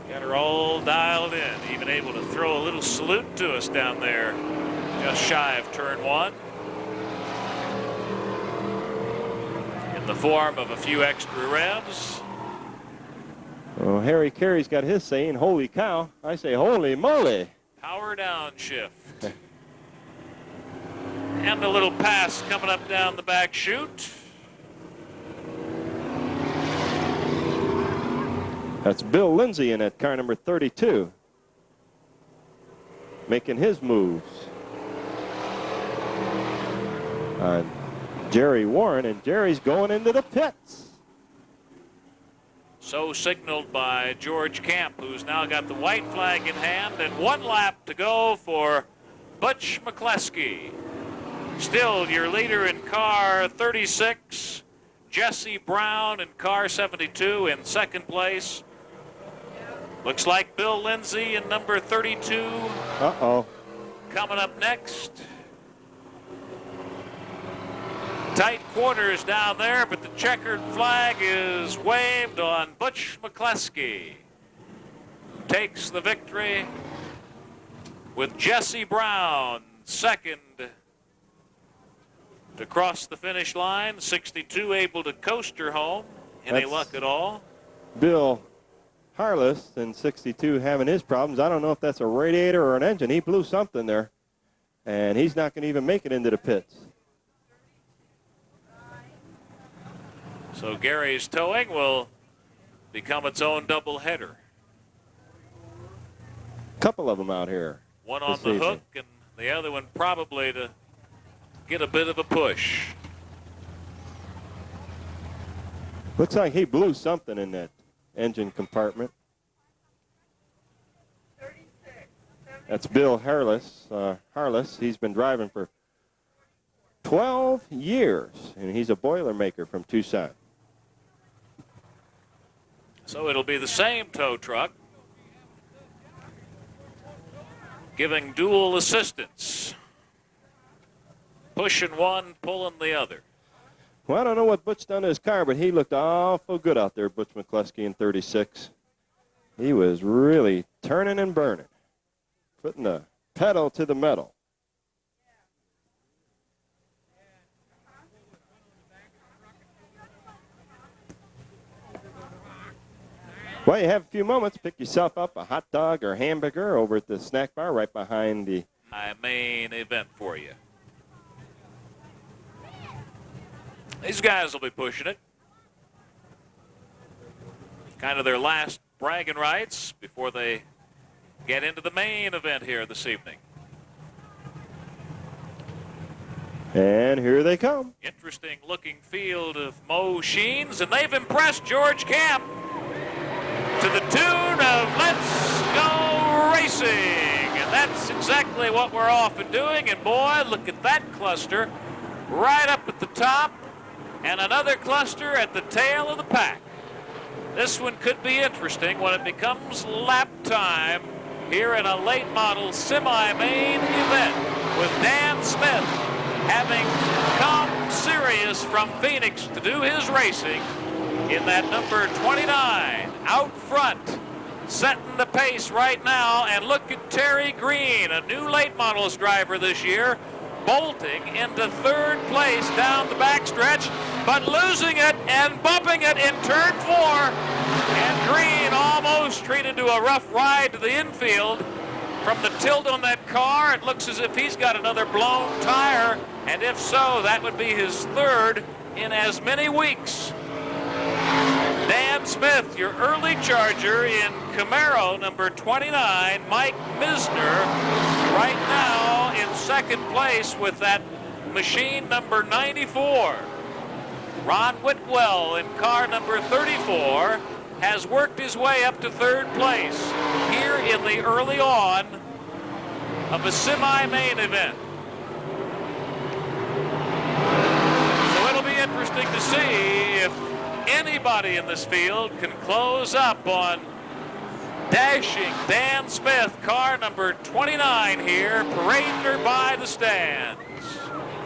Got her all dialed in, even able to throw a little salute to us down there, just shy of turn 1. In the form of a few extra revs. Oh, Harry Carey's got his saying, holy cow. I say, holy moly. Power downshift. And a little pass coming up down the back chute. That's Bill Lindsay in at car number 32. Making his moves. Jerry Warren, and Jerry's going into the pits. So signaled by George Camp, who's now got the white flag in hand, and 1 lap to go for Butch McCluskey. Still your leader in car 36, Jesse Brown in car 72 in second place. Looks like Bill Lindsay in number 32. Uh-oh. Coming up next. Tight quarters down there, but the checkered flag is waved on Butch McCluskey, who takes the victory with Jesse Brown second to cross the finish line. 62 able to coast her home. Any luck at all? Bill Harless in 62 having his problems. I don't know if that's a radiator or an engine. He blew something there, and he's not going to even make it into the pits. So Gary's towing will become its own doubleheader. Couple of them out here. One on the hook and the other one probably to get a bit of a push. Looks like he blew something in that engine compartment. That's Bill Harless. He's been driving for 12 years, and he's a Boilermaker from Tucson. So it'll be the same tow truck, giving dual assistance. Pushing one, pulling the other. Well, I don't know what Butch done to his car, but he looked awful good out there, Butch McCluskey in 36. He was really turning and burning, putting the pedal to the metal. Well, you have a few moments. Pick yourself up a hot dog or hamburger over at the snack bar right behind the main event for you. These guys will be pushing it. Kind of their last bragging rights before they get into the main event here this evening. And here they come. Interesting looking field of Mo Sheens, and they've impressed George Camp to the tune of Let's Go Racing. And that's exactly what we're off and doing. And boy, look at that cluster right up at the top and another cluster at the tail of the pack. This one could be interesting when it becomes lap time here in a late model semi-main event with Dan Smith having come serious from Phoenix to do his racing in that number 29 out front, setting the pace right now. And look at Terry Green, a new late models driver this year, bolting into third place down the backstretch, but losing it and bumping it in turn 4. And Green almost treated to a rough ride to the infield. From the tilt on that car, it looks as if he's got another blown tire, and if so, that would be his third in as many weeks. Dan Smith, your early charger in Camaro number 29, Mike Misner, right now in second. second place with that machine number 94. Ron Widwell in car number 34 has worked his way up to third place here in the early on of a semi-main event. So it'll be interesting to see if anybody in this field can close up on dashing Dan Smith, car number 29 here, parading her by the stands.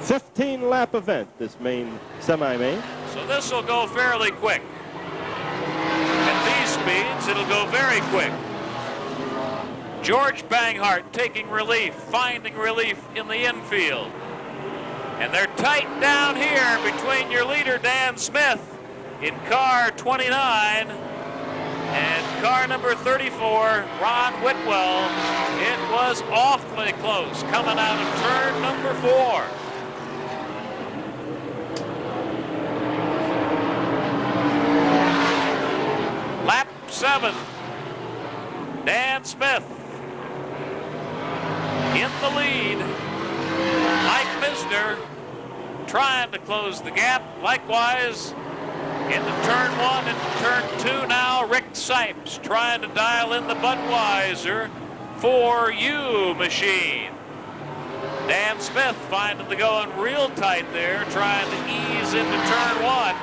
15-lap event, this main semi-main. So this will go fairly quick. At these speeds, it'll go very quick. George Banghar taking relief, finding relief in the infield. And they're tight down here between your leader, Dan Smith, in car 29, and car number 34, Ron Widwell. It was awfully close coming out of turn number 4. Lap 7, Dan Smith in the lead. Mike Misner trying to close the gap. Likewise, into turn 1 and turn 2 now, Rick Sipes trying to dial in the Budweiser 4U machine. Dan Smith finding the going real tight there, trying to ease into turn 1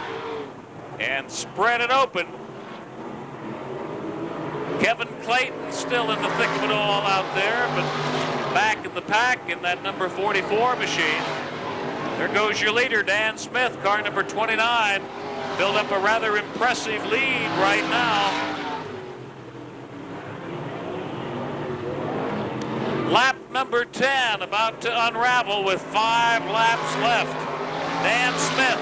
and spread it open. Kevin Clayton still in the thick of it all out there, but back in the pack in that number 44 machine. There goes your leader, Dan Smith, car number 29. Build up a rather impressive lead right now. Lap number 10 about to unravel with 5 laps left. Dan Smith,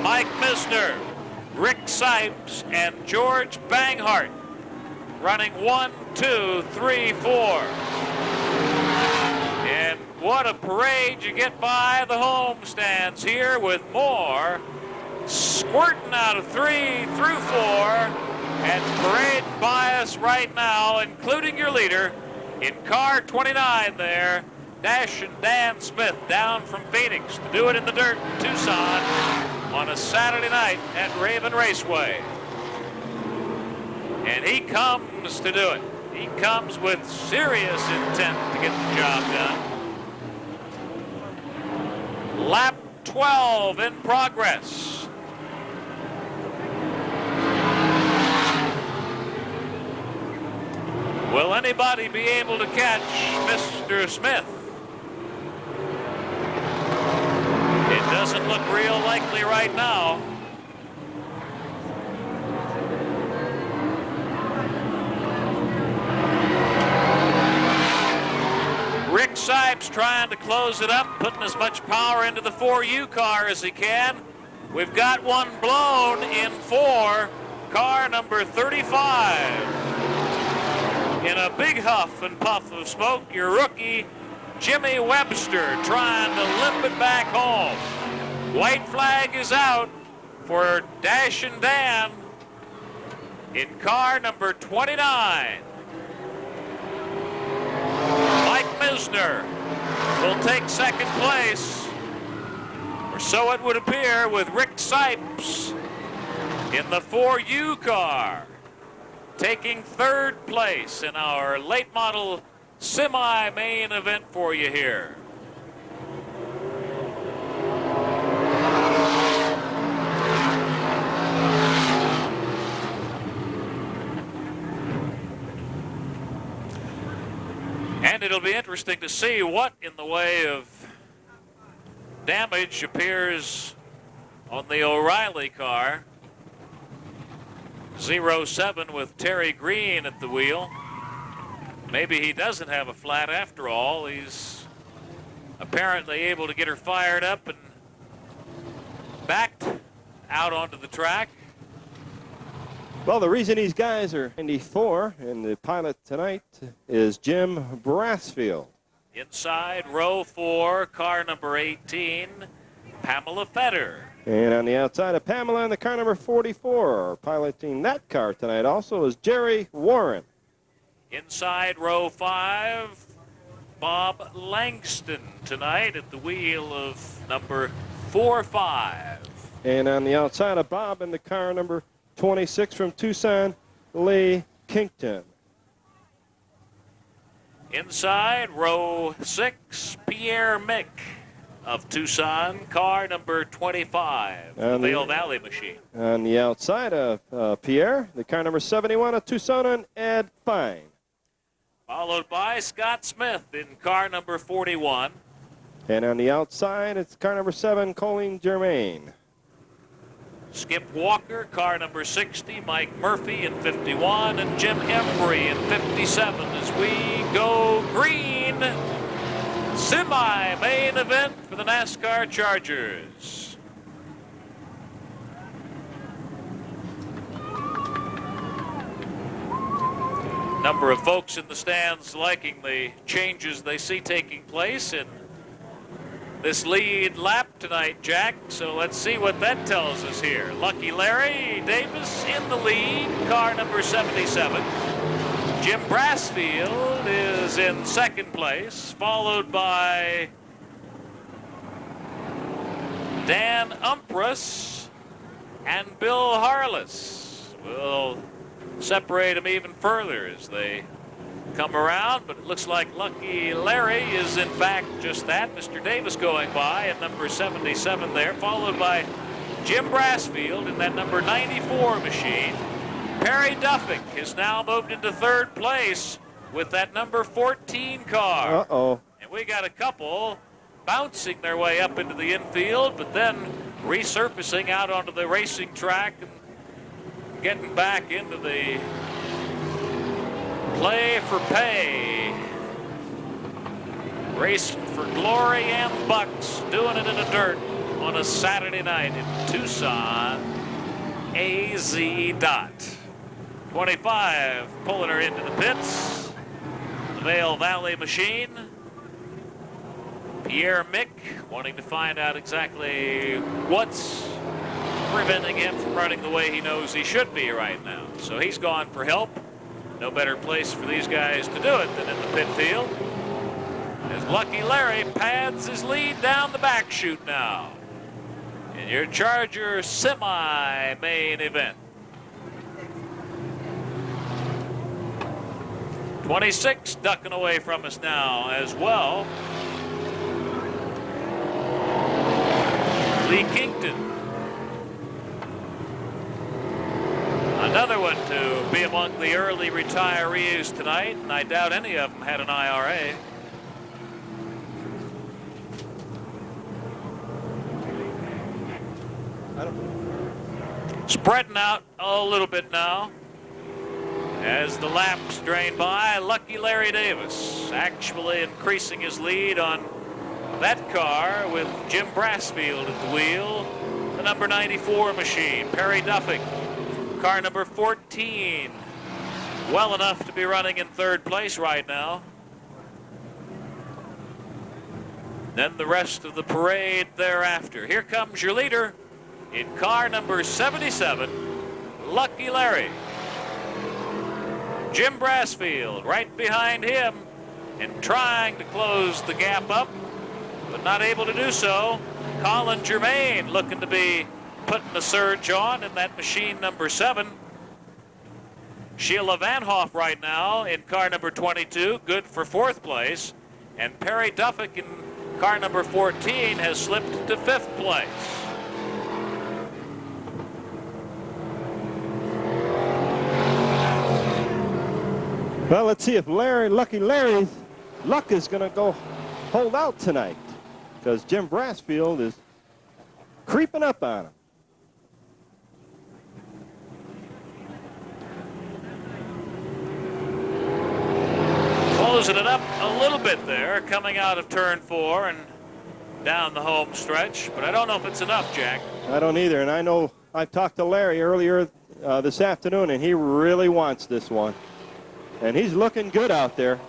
Mike Misner, Rick Sipes, and George Banghart running 1, 2, 3, 4. And what a parade you get by the home stands here, with more squirting out of 3 through 4 and parading by us right now, including your leader in car 29 there, dashing Dan Smith down from Phoenix to do it in the dirt in Tucson on a Saturday night at Raven Raceway. And he comes to do it. He comes with serious intent to get the job done. Lap 12 in progress. Will anybody be able to catch Mr. Smith? It doesn't look real likely right now. Rick Sipes trying to close it up, putting as much power into the 4U car as he can. We've got one blown in 4, car number 35. In a big huff and puff of smoke, your rookie, Jimmy Webster, trying to limp it back home. White flag is out for Dashing Dan in car number 29. Mike Misner will take second place, or so it would appear, with Rick Sipes in the 4U car, taking third place in our late model semi-main event for you here. And it'll be interesting to see what in the way of damage appears on the O'Reilly car. 07 with Terry Green at the wheel. Maybe he doesn't have a flat after all. He's apparently able to get her fired up and backed out onto the track. Well, the reason these guys are 94 and the pilot tonight is Jim Brassfield. Inside row 4, car number 18, Pamela Fetter. And on the outside of Pamela in the car number 44, piloting that car tonight also is Jerry Warren. Inside row 5, Bob Langston tonight at the wheel of number 4-5. And on the outside of Bob in the car number 26 from Tucson, Lee Kington. Inside, row 6, Pierre Mick of Tucson, car number 25, the Vail Valley machine. On the outside of Pierre, the car number 71 of Tucson, and Ed Fine. Followed by Scott Smith in car number 41. And on the outside, it's car number 7, Colleen Germain. Skip Walker, car number 60, Mike Murphy in 51, and Jim Embry in 57 as we go green. Semi-main event for the NASCAR Chargers. Number of folks in the stands liking the changes they see taking place in this lead lap tonight, Jack. So let's see what that tells us here. Lucky Larry Davis in the lead, car number 77. Jim Brassfield is in second place, followed by Dan Umpras and Bill Harless. We'll separate them even further as they come around, but it looks like Lucky Larry is in fact just that. Mr. Davis going by at number 77 there, followed by Jim Brassfield in that number 94 machine. Perry Duffick has now moved into third place with that number 14 car. Uh-oh. And we got a couple bouncing their way up into the infield, but then resurfacing out onto the racing track and getting back into the play for pay. Racing for glory and bucks, doing it in the dirt on a Saturday night in Tucson, AZ Dot. 25 pulling her into the pits. The Vail Valley machine. Pierre Mick wanting to find out exactly what's preventing him from running the way he knows he should be right now. So he's gone for help. No better place for these guys to do it than in the pit field. As Lucky Larry pads his lead down the back chute now in your Charger semi-main event. 26 ducking away from us now as well. Lee Kington. Another one to be among the early retirees tonight, and I doubt any of them had an IRA. Spreading out a little bit now as the laps drain by. Lucky Larry Davis actually increasing his lead on that car with Jim Brassfield at the wheel. The number 94 machine, Perry Duffick, car number 14, well enough to be running in third place right now. Then the rest of the parade thereafter. Here comes your leader in car number 77, Lucky Larry. Jim Brassfield right behind him and trying to close the gap up, but not able to do so. Colin Germain looking to be putting the surge on in that machine number 7. Sheila Van Hoff right now in car number 22, good for 4th place. And Perry Duffick in car number 14 has slipped to 5th place. Well, let's see if Lucky Larry's luck is going to go hold out tonight, because Jim Brassfield is creeping up on him. Closing it up a little bit there, coming out of turn 4 and down the home stretch, but I don't know if it's enough, Jack. I don't either, and I know I talked to Larry earlier this afternoon, and he really wants this one. And he's looking good out there.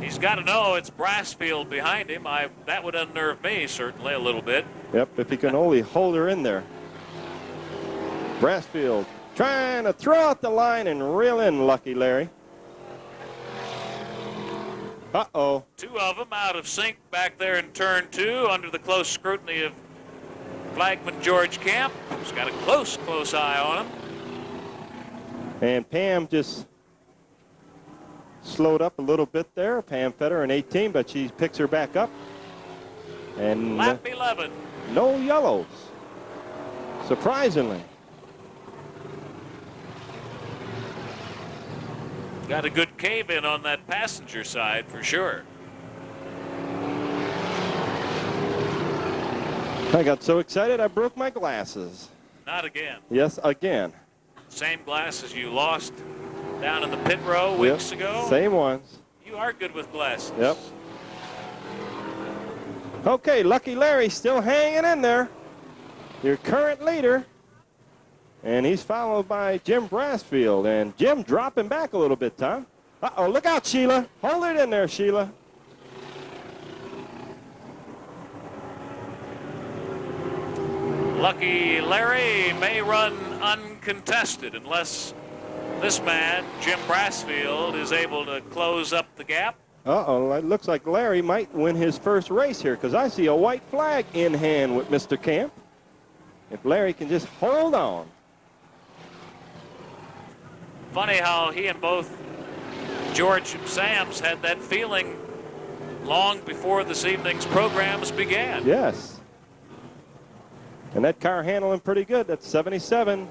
He's got to know it's Brassfield behind him. That would unnerve me, certainly, a little bit. Yep, if he can only hold her in there. Brassfield trying to throw out the line and reel in Lucky Larry. Uh-oh. Two of them out of sync back there in turn 2 under the close scrutiny of flagman George Camp, who's got a close eye on him. And Pam just slowed up a little bit there. Pam Fetter in 18, but she picks her back up. And Lap 11. no yellows, surprisingly. Got a good cave in on that passenger side for sure. I got so excited I broke my glasses. Not again. Yes, again. Same glasses you lost down in the pit row weeks ago. Same ones. You are good with glasses. Yep. Okay, Lucky Larry still hanging in there. Your current leader. And he's followed by Jim Brassfield. And Jim dropping back a little bit, Tom. Uh-oh, look out, Sheila. Hold it in there, Sheila. Lucky Larry may run uncontested unless this man, Jim Brassfield, is able to close up the gap. Uh-oh, it looks like Larry might win his first race here because I see a white flag in hand with Mr. Camp. If Larry can just hold on. Funny how he and both George and Sams had that feeling long before this evening's programs began. Yes. And that car handling pretty good. That's 77.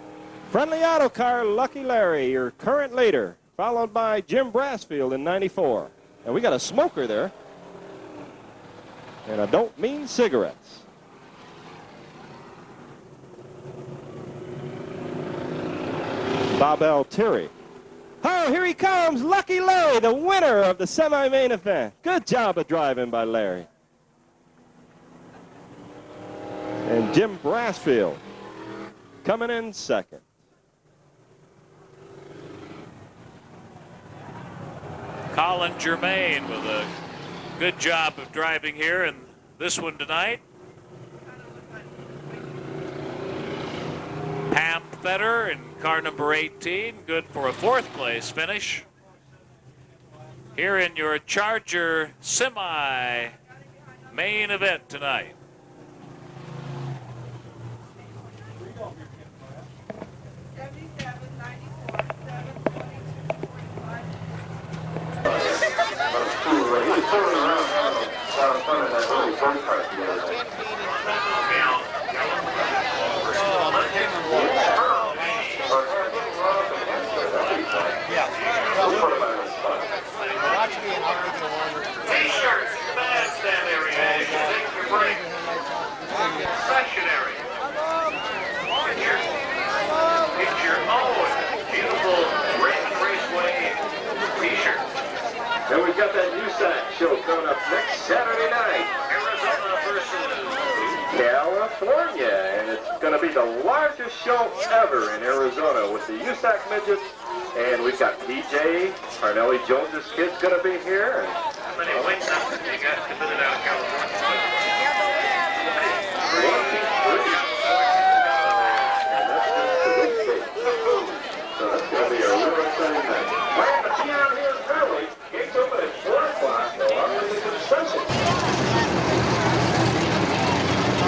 Friendly Auto Car, Lucky Larry, your current leader, followed by Jim Brassfield in 94. And we got a smoker there. And I don't mean cigarettes. Bob Altieri. Oh, here he comes, Lucky Larry, the winner of the semi-main event. Good job of driving by Larry. And Jim Brassfield coming in second. Colin Germain with a good job of driving here in this one tonight. Pam Fetter in car number 18, good for a 4th place finish. Here in your Charger semi main event tonight. T-shirts, stand area. Take your break. Section area. Get your own beautiful Raven Raceway T-shirt. And we've got that USAC show coming up next Saturday night. Arizona versus California. And it's going to be the largest show ever in Arizona with the USAC midgets. And we've got PJ, Parnelli Jones's kid's going to be here. And how many wins have you guys committed out of California? So that's going to be a real exciting night. Plan to be out here early. Gates open at 4 o'clock. So I'm in the concession.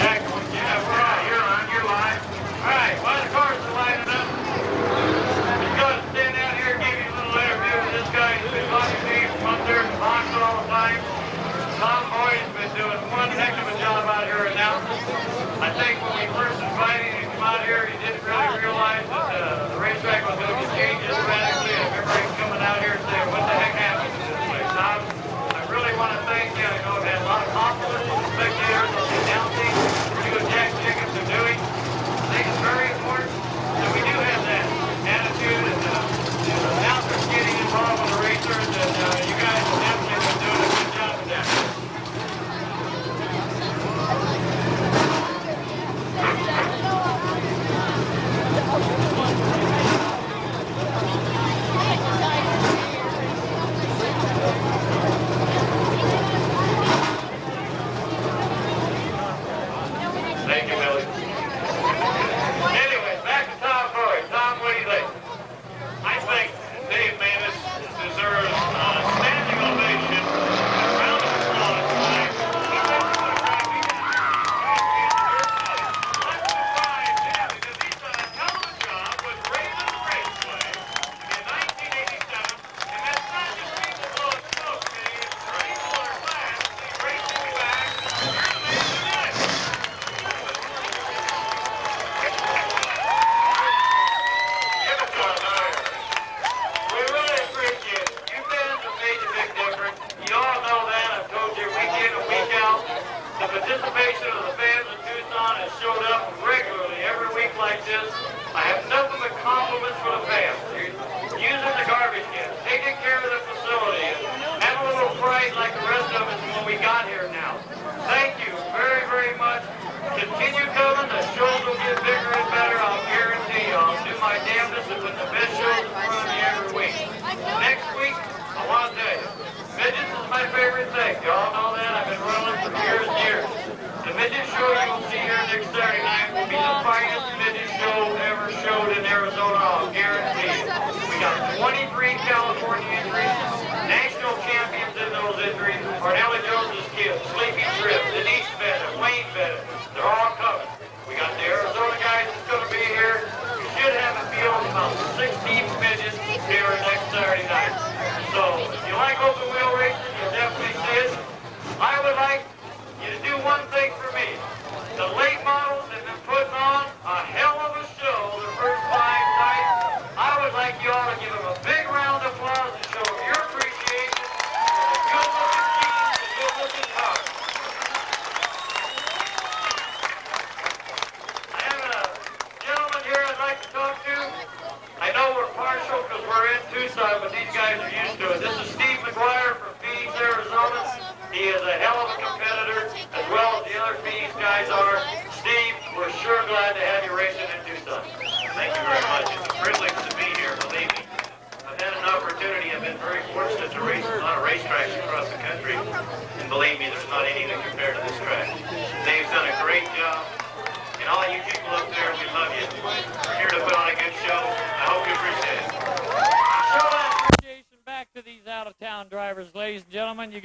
Jack, yeah, we're on. You're live. All right, while the cars are lining up, just go and stand out here and give you a little interview with this guy who's been watching me from up there in the box all the time. Tom Boyd's been doing one heck of a job out here announcing. I think when we first invited him to come out here, he didn't really realize that the racetrack was going to be changed dramatically. I remember he participation of the fans in Tucson has showed up regularly every week like this. I have nothing but compliments for the fans. Using the garbage cans, taking care of the facility, and have a little pride like the rest of us when we got here now. Thank you very, very much. Continue coming. The shows will get bigger and better. I'll guarantee you. I'll do my damnedest to put the best shows in front of you every week. Next week, I want to tell you, midgets is my favorite thing. Y'all know that. I've been running for years and years. The midget show you will see here next Saturday night will be the finest midget show ever showed in Arizona. I'll guarantee you. We got 23 California entries, national champions in those entries. Arnelli Jones's kids, Sleepy Trip, Denise Bennett, Wayne Bennett. They're all coming. We got the Arizona guys that's going to be here. You should have a field of about 16 midgets here next Saturday night. So if you like open wheel racing, you'll definitely see it. I would like you to do one thing for me. The late models have been putting on a hell of a show the first 5 nights. I would like you all to give them a big round of applause to show them your appreciation for the good-looking teams and good-looking cars. I have a gentleman here I'd like to talk to. I know we're partial because we're in Tucson, but these guys are used to it. This is Steve McGuire from Phoenix, Arizona. He is a hell of a competitor, as well as the other Phoenix guys are. Steve, we're sure glad to have you racing in Tucson. Thank you very much. It's a privilege to be here, believe me. I've had an opportunity. I've been very fortunate to race a lot of racetracks across the country. And believe me, there's not any that compare to this track. Dave's done a great job. And all you people up there, we love you. We're here to put on a good show. I hope you appreciate it. Show that appreciation back to these out-of-town drivers, ladies and gentlemen. You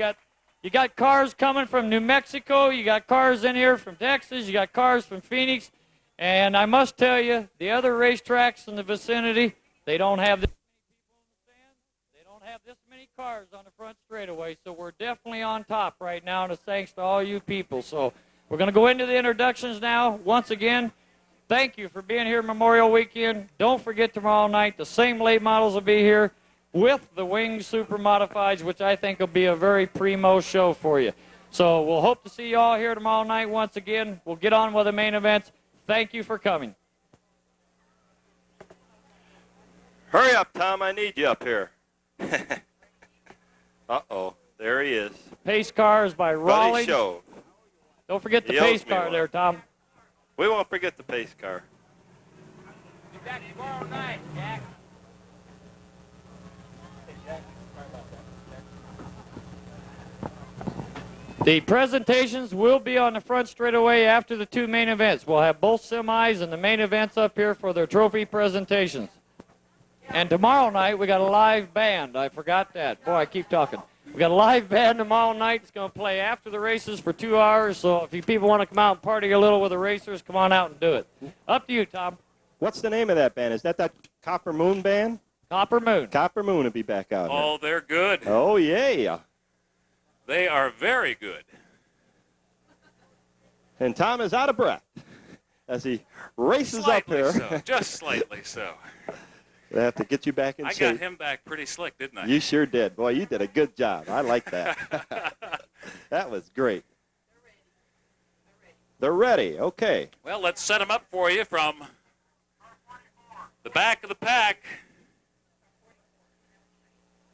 got cars coming from New Mexico. You got cars in here from Texas. You got cars from Phoenix. And I must tell you, the other racetracks in the vicinity, they don't have this many people in the stands. They don't have this many cars on the front straightaway. So we're definitely on top right now, and it's thanks to all you people. So we're going to go into the introductions now. Once again, thank you for being here Memorial Weekend. Don't forget tomorrow night, the same late models will be here with the Wings Super Modifieds, which I think will be a very primo show for you. So we'll hope to see you all here tomorrow night once again. We'll get on with the main events. Thank you for coming. Hurry up, Tom. I need you up here. Uh-oh. There he is. Pace cars by Raleigh. Show. Don't forget the pace car there, Tom. We won't forget the pace car. Be back tomorrow night, Jack. The presentations will be on the front straightaway after the 2 main events. We'll have both semis and the main events up here for their trophy presentations. And tomorrow night, we got a live band. I forgot that. Boy, I keep talking. We got a live band tomorrow night. It's going to play after the races for 2 hours. So if you people want to come out and party a little with the racers, come on out and do it. Up to you, Tom. What's the name of that band? Is that Copper Moon band? Copper Moon. Copper Moon will be back out here. Oh, they're good. Oh, yeah. They are very good. And Tom is out of breath as he races Slightly up here. so, just slightly so. They have to get you back in I shape. got him back pretty slick, didn't I? You sure did. Boy, you did a good job. I like that. That was great. They're ready. Okay. Well, let's set them up for you from the back of the pack.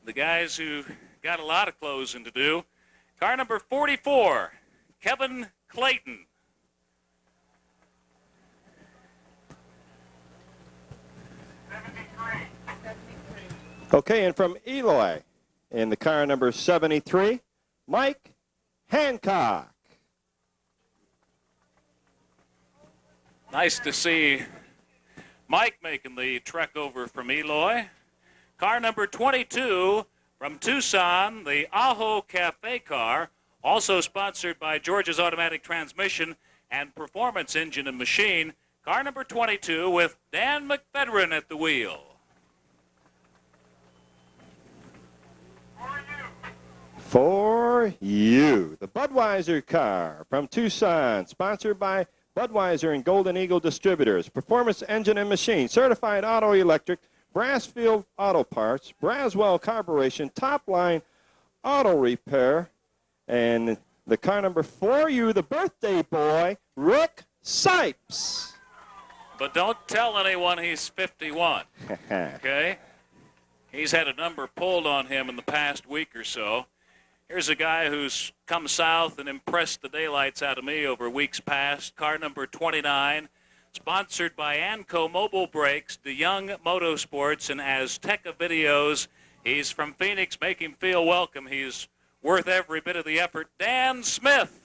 The guys who got a lot of closing to do. Car number 44, Kevin Clayton. Okay, and from Eloy in the car number 73, Mike Hancock. Nice to see Mike making the trek over from Eloy. Car number 22 from Tucson, the Ajo Cafe car, also sponsored by George's Automatic Transmission and Performance Engine and Machine. Car number 22 with Dan McRedman at the wheel. For you, the Budweiser car from Tucson, sponsored by Budweiser and Golden Eagle Distributors, Performance Engine and Machine, Certified Auto Electric, Brassfield Auto Parts, Braswell Carburation, Top Line Auto Repair, and The car number 4, you, the birthday boy, Rick Sipes. But don't tell anyone he's 51, okay? He's had a number pulled on him in the past week or so. Here's a guy who's come south and impressed the daylights out of me over weeks past. Car number 29, sponsored by Anco Mobile Brakes, DeYoung Motorsports, and Azteca Videos. He's from Phoenix. Make him feel welcome. He's worth every bit of the effort. Dan Smith.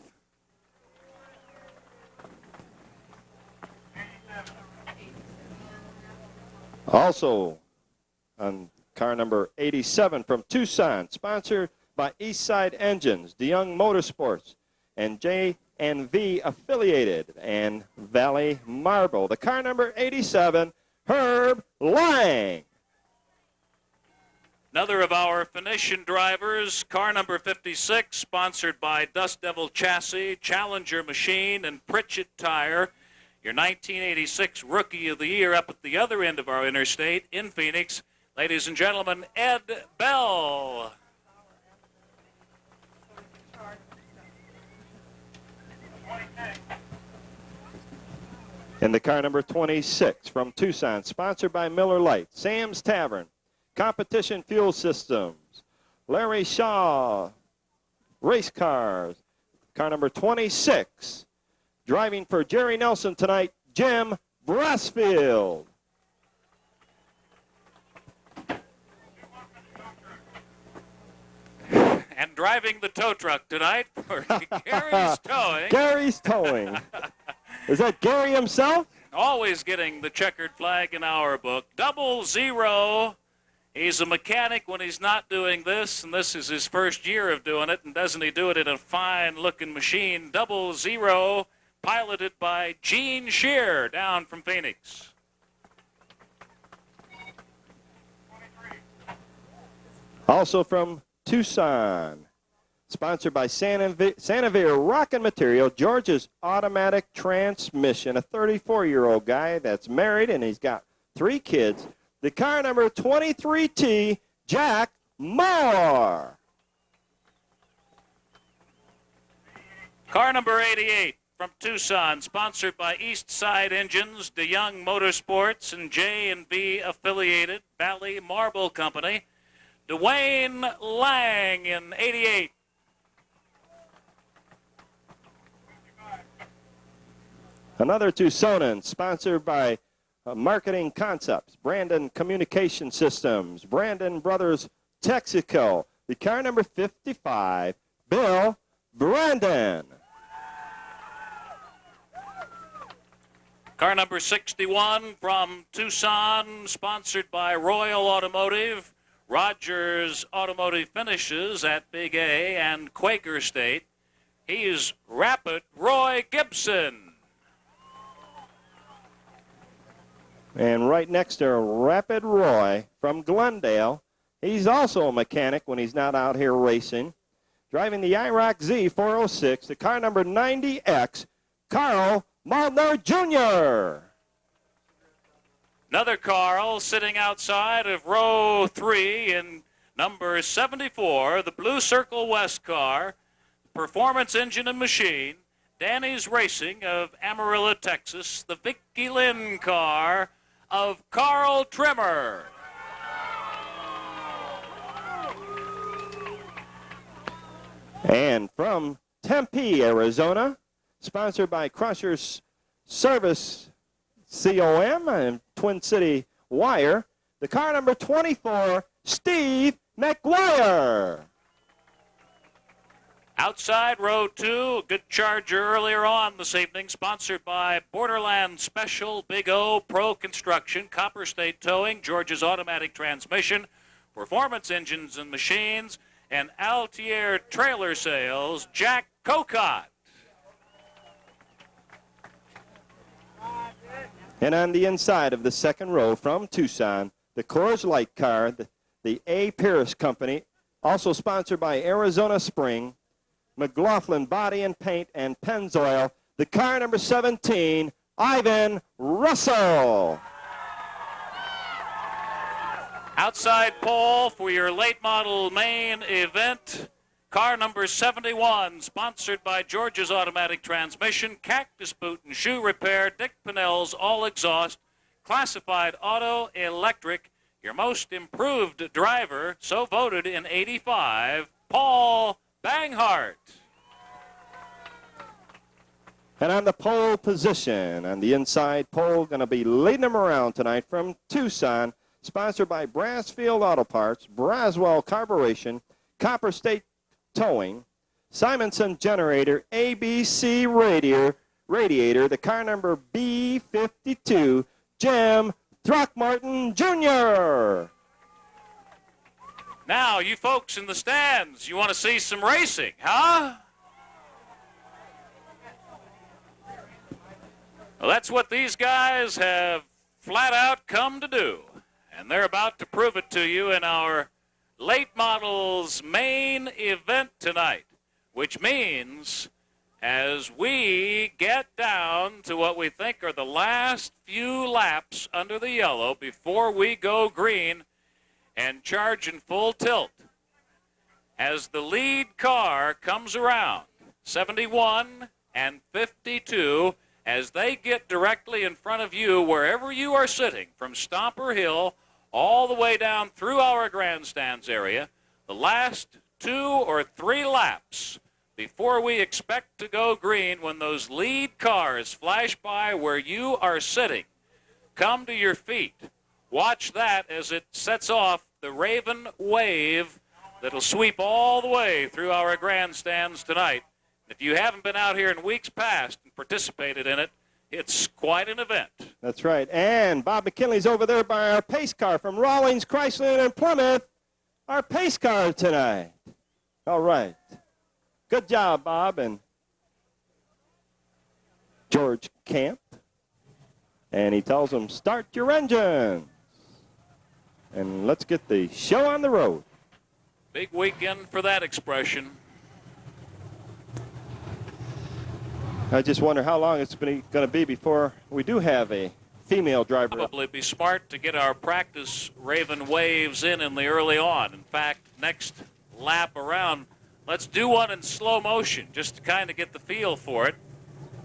Also on car number 87 from Tucson, sponsored by Eastside Engines, DeYoung Motorsports, and J&V affiliated, and Valley Marble. The car number 87, Herb Lang. Another of our Phoenician drivers, car number 56, sponsored by Dust Devil Chassis, Challenger Machine, and Pritchett Tire. Your 1986 Rookie of the Year up at the other end of our interstate in Phoenix. Ladies and gentlemen, Ed Bell. In the car number 26 from Tucson, sponsored by Miller Lite, Sam's Tavern, Competition Fuel Systems, Larry Shaw Race Cars. Car number 26, driving for Jerry Nelson tonight, Jim Brassfield. And driving the tow truck tonight for Gary's Towing. Gary's Towing. Is that Gary himself? Always getting the checkered flag in our book. 00. He's a mechanic when he's not doing this, and this is his first year of doing it, and doesn't he do it in a fine-looking machine? 00, piloted by Gene Shear down from Phoenix. Also from Tucson, sponsored by Sanavir Rockin' Material, George's Automatic Transmission, a 34-year-old guy that's married, and he's got 3 kids. The car number 23T, Jack Moore. Car number 88 from Tucson, sponsored by Eastside Engines, DeYoung Motorsports, and J&B affiliated Valley Marble Company. Dwayne Lang in 88. Another Tucsonan, sponsored by Marketing Concepts, Brandon Communication Systems, Brandon Brothers Texaco. The car number 55, Bill Brandon. Car number 61 from Tucson, sponsored by Royal Automotive, Rogers Automotive Finishes at Big A, and Quaker State. He's Rapid Roy Gibson. And right next to Rapid Roy from Glendale. He's also a mechanic when he's not out here racing. Driving the IROC Z 406, the car number 90X, Carl Moltner Jr. Another Carl sitting outside of row 3 in number 74, the Blue Circle West car, Performance Engine and Machine, Danny's Racing of Amarillo, Texas, the Vicky Lynn car of Carl Trimmer. And from Tempe, Arizona, sponsored by Crusher's Service COM and Twin City Wire, the car number 24, Steve McGuire. Outside row 2, a good charger earlier on this evening, sponsored by Borderland Special, Big O, Pro Construction, Copper State Towing, George's Automatic Transmission, Performance Engines and Machines, and Altier Trailer Sales, Jack Cocott. And on the inside of the second row from Tucson, the Coors Light car, the A. Pierce Company, also sponsored by Arizona Spring, McLaughlin Body and Paint, and Pennzoil, the car number 17, Ivan Russell. Outside pole for your late model main event, Car number 71, sponsored by George's Automatic Transmission, Cactus Boot and Shoe Repair, Dick Pinnell's All Exhaust, Classified Auto Electric, your most improved driver, so voted in '85, Paul Banghart. And on the pole position, on the inside pole, going to be leading them around tonight from Tucson, sponsored by Brassfield Auto Parts, Braswell Carburation, Copper State Towing, Simonson Generator, ABC Radiator, the car number B52, Jim Throckmorton Jr. Now, you folks in the stands, you want to see some racing, huh? Well, that's what these guys have flat out come to do. And they're about to prove it to you in our late models main event tonight, which means as we get down to what we think are the last few laps under the yellow before we go green and charge in full tilt, as the lead car comes around, 71 and 52, as they get directly in front of you wherever you are sitting, from Stomper Hill all the way down through our grandstands area, the last 2 or 3 laps before we expect to go green, when those lead cars flash by where you are sitting, come to your feet. Watch that as it sets off the Raven wave that'll sweep all the way through our grandstands tonight. If you haven't been out here in weeks past and participated in it, it's quite an event. That's right. And Bob McKinley's over there by our pace car from Rawlings, Chrysler, and Plymouth. Our pace car tonight. All right. Good job, Bob and George Camp. And he tells them, start your engines. And let's get the show on the road. Big weekend for that expression. I just wonder how long it's going to be before we do have a female driver. Probably be smart to get our practice Raven waves in the early on. In fact, next lap around, let's do one in slow motion just to kind of get the feel for it.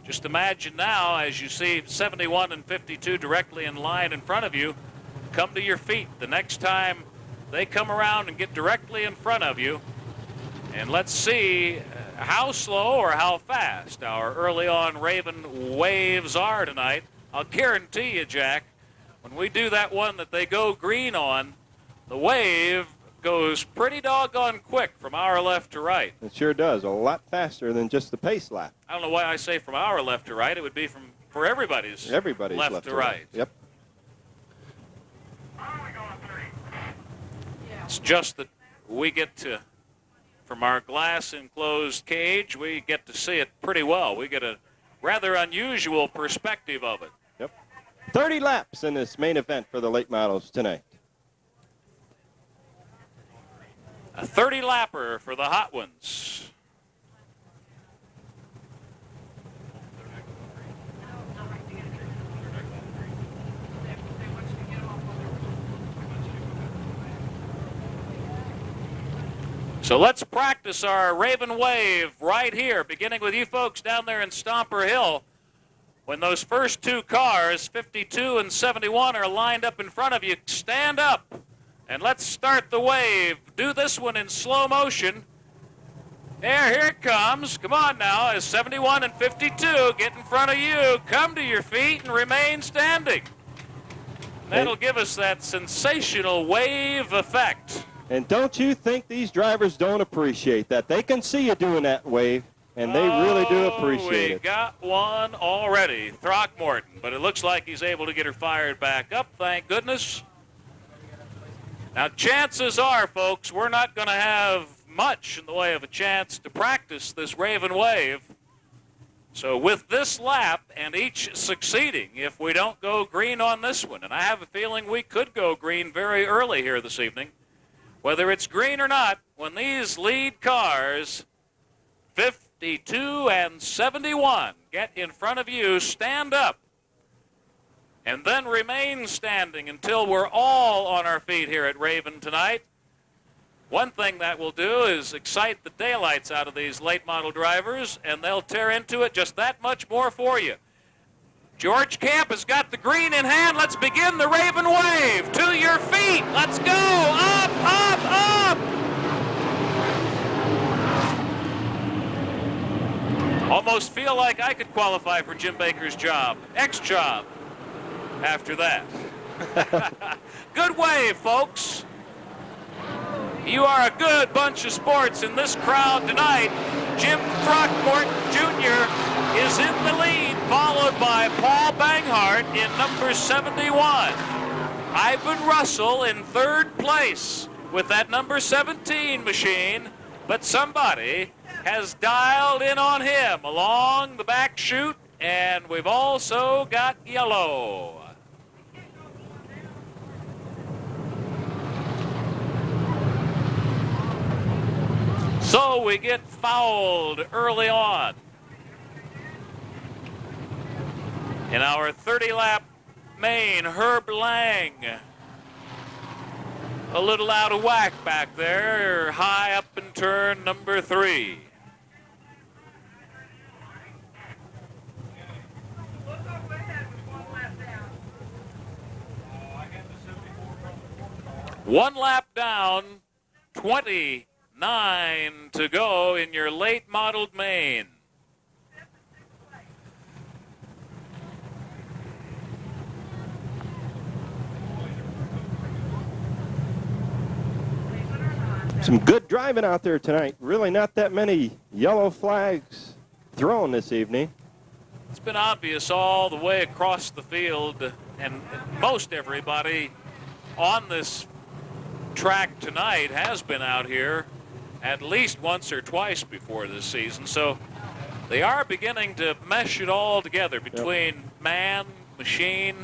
Just imagine now, as you see 71 and 52 directly in line in front of you, come to your feet the next time they come around and get directly in front of you. And let's see how slow or how fast our early on Raven waves are tonight. I'll guarantee you, Jack, when we do that one that they go green on, the wave goes pretty doggone quick from our left to right. It sure does. A lot faster than just the pace lap. I don't know why I say from our left to right. It would be for everybody's left to right. Yep. It's just that we get to, from our glass-enclosed cage, we get to see it pretty well. We get a rather unusual perspective of it. Yep. 30 laps in this main event for the late models tonight. A 30-lapper for the hot ones. So let's practice our Raven wave right here, beginning with you folks down there in Stomper Hill. When those first 2 cars, 52 and 71, are lined up in front of you, stand up and let's start the wave. Do this one in slow motion. Here it comes. Come on now, as 71 and 52 get in front of you. Come to your feet and remain standing. That'll give us that sensational wave effect. And don't you think these drivers don't appreciate that? They can see you doing that wave, and they really do appreciate it. We got one already, Throckmorton, but it looks like he's able to get her fired back up, thank goodness. Now, chances are, folks, we're not going to have much in the way of a chance to practice this Raven wave. So with this lap and each succeeding, if we don't go green on this one, and I have a feeling we could go green very early here this evening, whether it's green or not, when these lead cars, 52 and 71, get in front of you, stand up, and then remain standing until we're all on our feet here at Raven tonight. One thing that will do is excite the daylights out of these late model drivers, and they'll tear into it just that much more for you. George Camp has got the green in hand. Let's begin the Raven Wave. To your feet. Let's go. Up, up, up. Almost feel like I could qualify for Jim Baker's job. Job after that. Good wave, folks. You are a good bunch of sports in this crowd tonight. Jim Brockmorton Jr. is in the lead, followed by Paul Banghar in number 71. Ivan Russel in third place with that number 17 machine, but somebody has dialed in on him along the back chute, and we've also got yellow. So we get fouled early on. In our 30-lap main, Herb Lang, a little out of whack back there, high up in turn number 3. One lap down, 29 to go in your late modeled main. Some good driving out there tonight. Really not that many yellow flags thrown this evening. It's been obvious all the way across the field, and most everybody on this track tonight has been out here at least once or twice before this season. So they are beginning to mesh it all together between man, machine,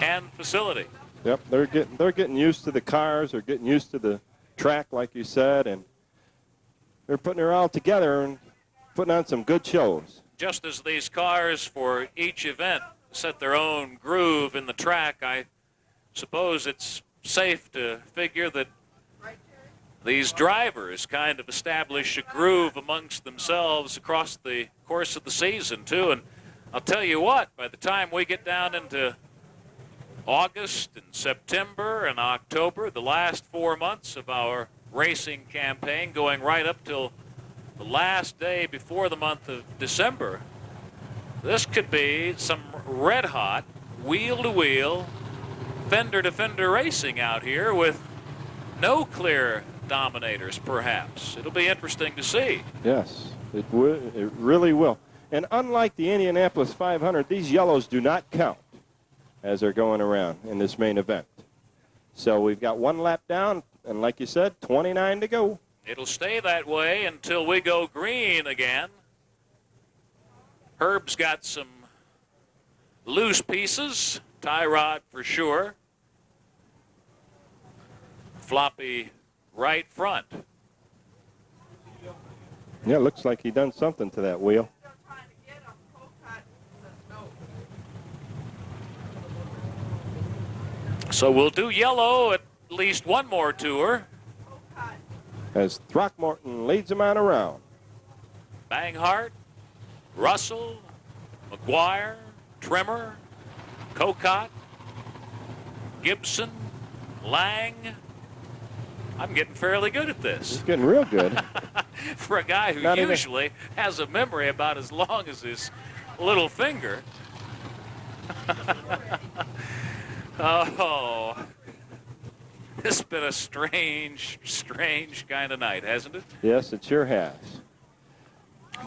and facility. Yep, they're getting used to the cars. They're getting used to the track, like you said, and they're putting it all together and putting on some good shows. Just as these cars for each event set their own groove in the track, I suppose it's safe to figure that these drivers kind of establish a groove amongst themselves across the course of the season, too. And I'll tell you what, by the time we get down into August and September and October, the last 4 months of our racing campaign, going right up till the last day before the month of December, this could be some red-hot, wheel-to-wheel, fender-to-fender racing out here with no clear dominators, perhaps. It'll be interesting to see. Yes, it really will. And unlike the Indianapolis 500, these yellows do not count as they're going around in this main event. So we've got one lap down, and like you said, 29 to go. It'll stay that way until we go green again. Herb's got some loose pieces, tie rod for sure. Floppy right front. Yeah, it looks like he done something to that wheel. So we'll do yellow at least one more tour. As Throckmorton leads him on around. Banghart, Russell, McGuire, Trimmer, Cocott, Gibson, Lang. I'm getting fairly good at this. He's getting real good. For a guy who usually has a memory about as long as his little finger. Oh, this has been a strange kind of night, hasn't it? Yes, it sure has.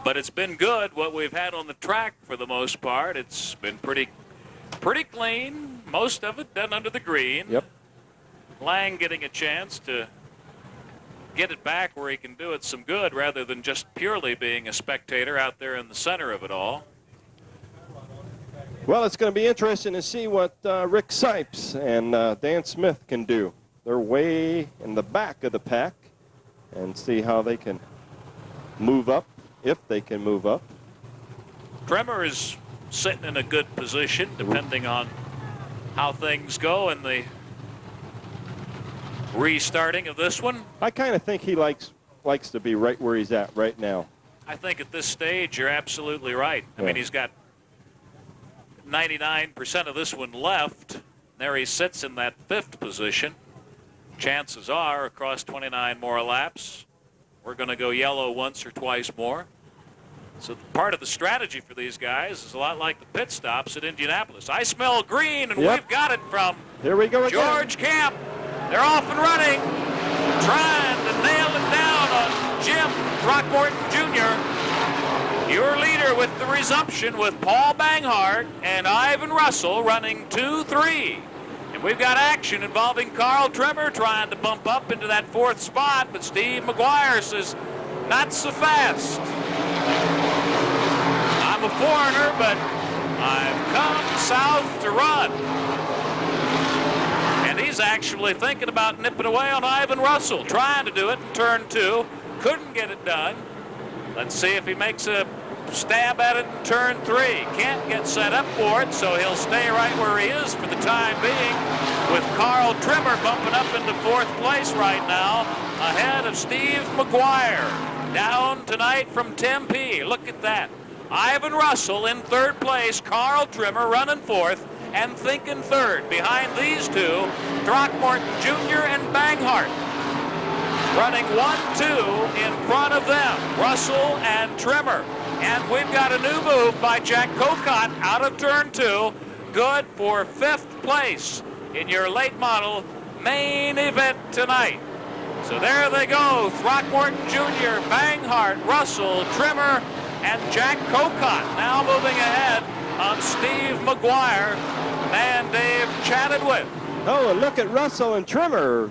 But it's been good, what we've had on the track for the most part. It's been pretty clean, most of it done under the green. Yep. Lang getting a chance to get it back where he can do it some good rather than just purely being a spectator out there in the center of it all. Well, it's going to be interesting to see what Rick Sipes and Dan Smith can do. They're way in the back of the pack, and see how they can move up, if they can move up. Trimmer is sitting in a good position, depending on how things go in the restarting of this one. I kind of think he likes to be right where he's at right now. I think at this stage you're absolutely right. I mean, he's got 99% of this one left. There he sits in that 5th position. Chances are, across 29 more laps, we're going to go yellow once or twice more. So part of the strategy for these guys is a lot like the pit stops at Indianapolis. I smell green, and we've got it from Here we go again. George Camp. They're off and running, trying to nail it down on Jim Brockmorton Jr. Your leader with the resumption with Paul Banghar and Ivan Russel running 2-3. And we've got action involving Carl Trimmer trying to bump up into that 4th spot, but Steve McGuire says, not so fast. I'm a foreigner, but I've come south to run. And he's actually thinking about nipping away on Ivan Russel, trying to do it in turn 2. Couldn't get it done. Let's see if he makes a stab at it in turn 3. Can't get set up for it, so he'll stay right where he is for the time being, with Carl Trimmer bumping up into 4th place right now, ahead of Steve McGuire. Down tonight from Tempe. Look at that. Ivan Russel in 3rd place, Carl Trimmer running 4th, and thinking 3rd. Behind these two, Throckmorton Jr. and Banghart. Running 1-2 in front of them, Russell and Trimmer. And we've got a new move by Jack Cocott out of turn 2. Good for 5th place in your late model main event tonight. So there they go, Throckmorton Jr., Banghart, Russell, Trimmer, and Jack Cocott now moving ahead of Steve McGuire, man Dave chatted with. Oh, and look at Russell and Trimmer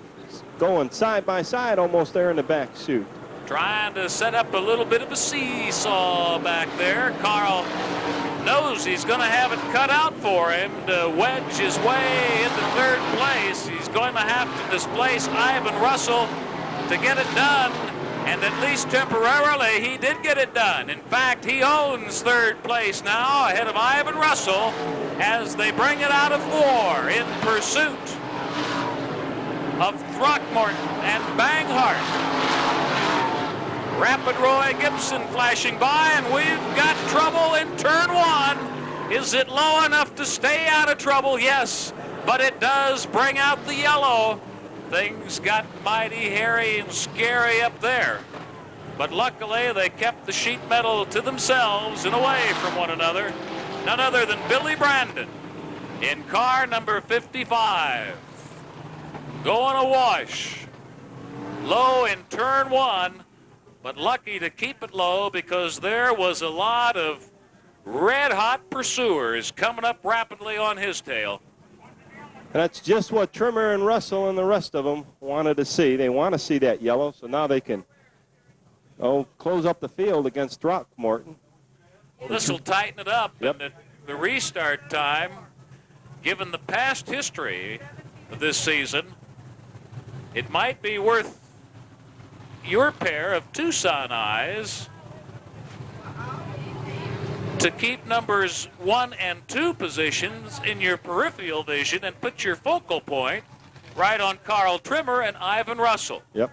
going side by side almost there in the back chute. Trying to set up a little bit of a seesaw back there. Carl knows he's going to have it cut out for him to wedge his way into 3rd place. He's going to have to displace Ivan Russell to get it done, and at least temporarily he did get it done. In fact, he owns 3rd place now ahead of Ivan Russell as they bring it out of 4 in pursuit of Throckmorton and Banghart. Rapid Roy Gibson flashing by, and we've got trouble in turn 1. Is it low enough to stay out of trouble? Yes, but it does bring out the yellow. Things got mighty hairy and scary up there. But luckily, they kept the sheet metal to themselves and away from one another. None other than Billy Brandon in car number 55. Going awash. Low in turn 1. But lucky to keep it low because there was a lot of red-hot pursuers coming up rapidly on his tail. And that's just what Trimmer and Russell and the rest of them wanted to see. They want to see that yellow, so now they can close up the field against Throckmorton. Well, this will tighten it up. Yep. And the restart time, given the past history of this season, it might be worth your pair of Tucson eyes to keep numbers 1 and 2 positions in your peripheral vision and put your focal point right on Carl Trimmer and Ivan Russell. Yep.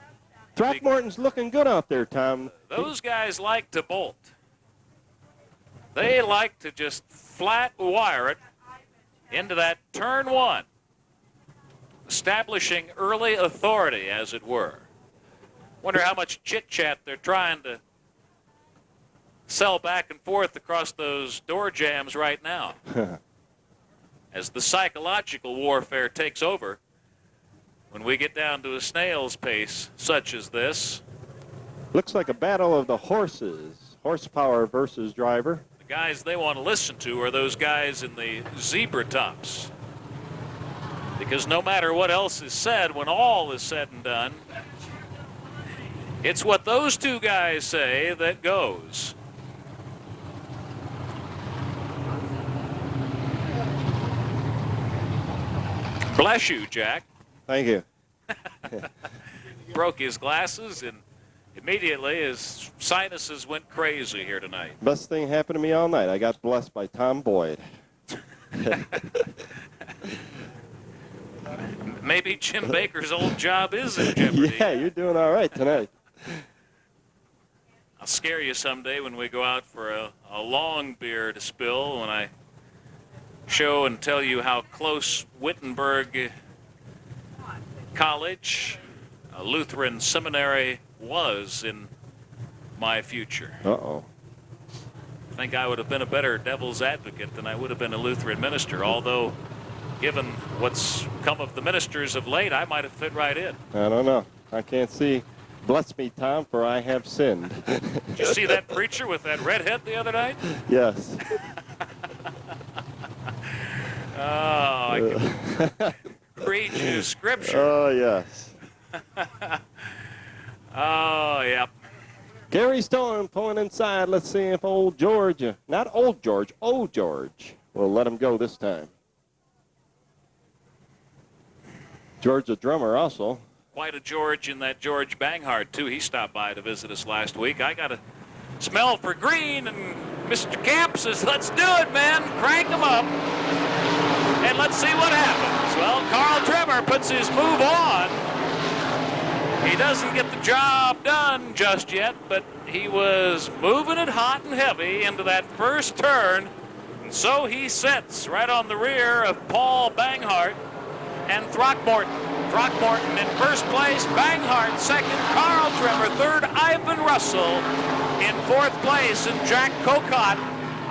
Throckmorton's looking good out there, Tom. Those guys like to bolt. They like to just flat wire it into that turn 1, establishing early authority, as it were. Wonder how much chit-chat they're trying to sell back and forth across those door jams right now. As the psychological warfare takes over, when we get down to a snail's pace such as this. Looks like a battle of the horses, horsepower versus driver. The guys they want to listen to are those guys in the zebra tops. Because no matter what else is said, when all is said and done, it's what those two guys say that goes. Bless you, Jack. Thank you. Broke his glasses, and immediately his sinuses went crazy here tonight. Best thing happened to me all night. I got blessed by Tom Boyd. Maybe Jim Baker's old job is in jeopardy. Yeah, you're doing all right tonight. I'll scare you someday when we go out for a long beer to spill, when I show and tell you how close Wittenberg College, a Lutheran seminary, was in my future. Uh-oh. I think I would have been a better devil's advocate than I would have been a Lutheran minister, although given what's come of the ministers of late, I might have fit right in. I don't know. I can't see. Bless me, Tom, for I have sinned. Did you see that preacher with that red head the other night? Yes. Oh, I can read you scripture. Oh, yes. Oh, yep. Gary Storm pulling inside. Let's see if old George, not old George, old George, will let him go this time. George, the drummer, also. Quite a George in that George Banghar, too. He stopped by to visit us last week. I got a smell for green, and Mr. Camp says, let's do it, man. Crank him up, and let's see what happens. Well, Carl Trimmer puts his move on. He doesn't get the job done just yet, but he was moving it hot and heavy into that first turn, and so he sits right on the rear of Paul Banghart and Throckmorton. Brockmorton in first place, Banghart second, Carl Trimmer third, Ivan Russel in fourth place, and Jack Cocott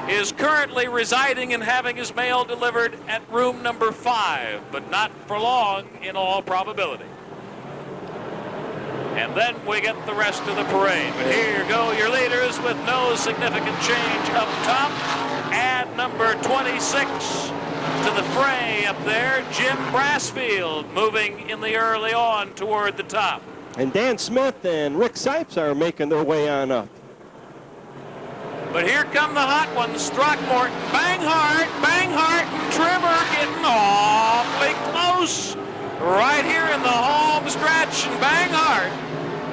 is currently residing and having his mail delivered at room number 5, but not for long in all probability. And then we get the rest of the parade. But here go your leaders with no significant change up top. Add number 26 to the fray up there, Jim Brassfield, moving in the early on toward the top. And Dan Smith and Rick Sipes are making their way on up. But here come the hot ones, Throckmorton, Banghart, and Trimmer getting awfully close. Right here in the home stretch, and Banghart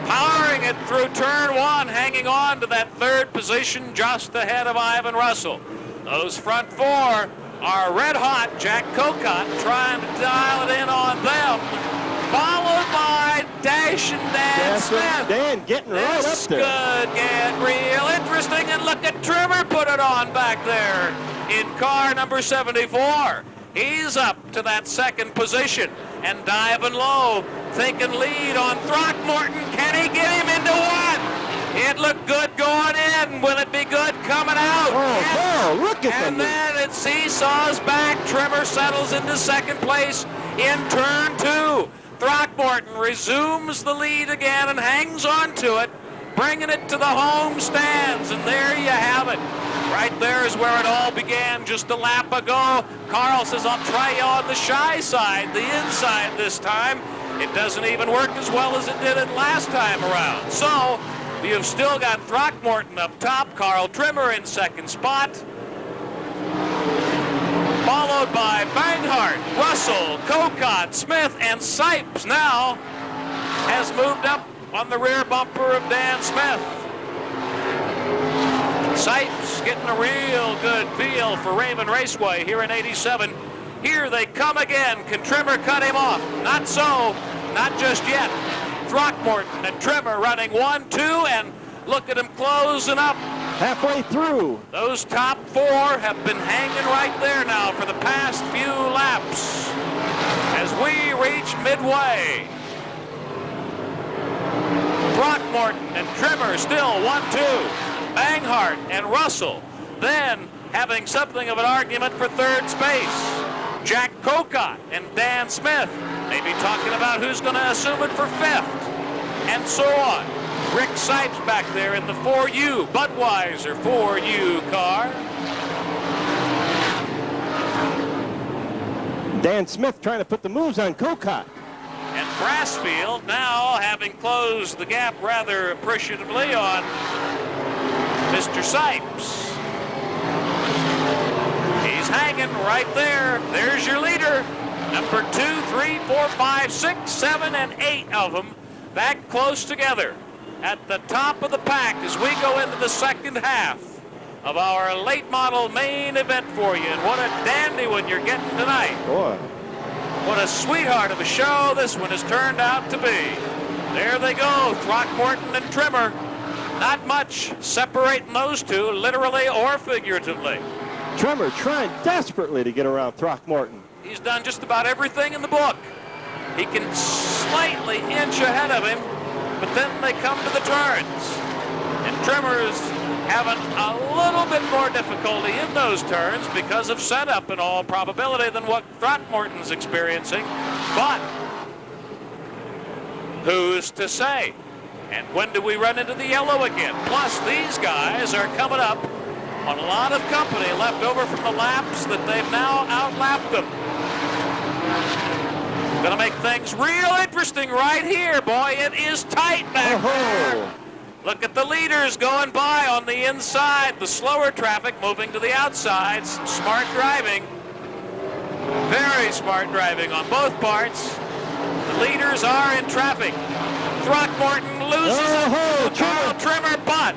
powering it through turn 1, hanging on to that third position just ahead of Ivan Russell. Those front 4 are red hot. Jack Cocott trying to dial it in on them, followed by dashing Dan Smith. Dan getting right up there. This could get real interesting, and look at Trimmer put it on back there in car number 74. He's up to that second position, and diving low, thinking lead on Throckmorton. Can he get him into one? It looked good going in. Will it be good coming out? Oh, look at And them. then it seesaws back. Trimmer settles into second place in turn 2. Throckmorton resumes the lead again and hangs on to it, bringing it to the home stands, and there you have it. Right there is where it all began just a lap ago. Carl says, I'll try you on the shy side, the inside this time. It doesn't even work as well as it did it last time around. So you've still got Throckmorton up top, Carl Trimmer in second spot, followed by Banghart, Russell, Cocott, Smith, and Sipes now has moved up on the rear bumper of Dan Smith. Sipes getting a real good feel for Raven Raceway here in 87. Here they come again. Can Trimmer cut him off? Not so. Not just yet. Throckmorton and Trimmer running 1, 2, and look at him closing up. Halfway through. Those top 4 have been hanging right there now for the past few laps as we reach midway. Brockmorton and Trimmer still 1, 2. Banghart and Russell then having something of an argument for third space. Jack Cocott and Dan Smith maybe talking about who's going to assume it for 5th, and so on. Rick Sipes back there in the 4U, Budweiser 4U car. Dan Smith trying to put the moves on Cocott. And Brassfield now having closed the gap rather appreciatively on Mr. Sipes. He's hanging right there. There's your leader. Number 2, 3, 4, 5, 6, 7, and 8 of them that close together at the top of the pack as we go into the second half of our late model main event for you. And what a dandy one you're getting tonight. Boy. What a sweetheart of a show this one has turned out to be. There they go, Throckmorton and Trimmer. Not much separating those two, literally or figuratively. Trimmer trying desperately to get around Throckmorton. He's done just about everything in the book. He can slightly inch ahead of him, but then they come to the turns. And Trimmer's having a little bit more difficulty in those turns because of setup in all probability than what Throckmorton's experiencing. But who's to say? And when do we run into the yellow again? Plus, these guys are coming up on a lot of company left over from the laps that they've now outlapped them. Gonna make things real interesting right here, boy. It is tight back there. Look at the leaders going by on the inside. The slower traffic moving to the outside. Smart driving. Very smart driving on both parts. The leaders are in traffic. Throckmorton loses it. Carl Trimmer, but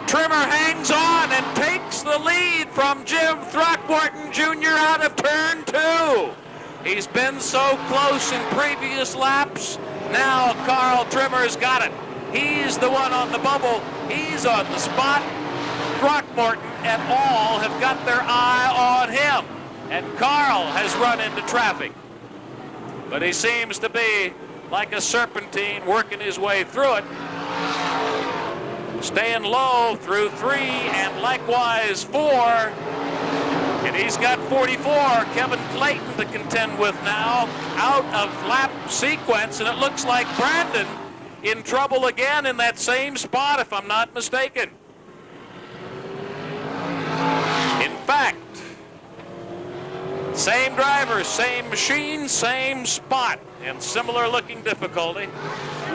Trimmer hangs on and takes the lead from Jim Throckmorton Jr. out of turn 2. He's been so close in previous laps. Now Carl Trimmer's got it. He's the one on the bubble. He's on the spot. Brockmorton and all have got their eye on him. And Carl has run into traffic. But he seems to be like a serpentine working his way through it. Staying low through 3 and likewise 4. And he's got 44, Kevin Clayton to contend with now, out of lap sequence, and it looks like Brandon in trouble again in that same spot, if I'm not mistaken. In fact, same driver, same machine, same spot, and similar looking difficulty,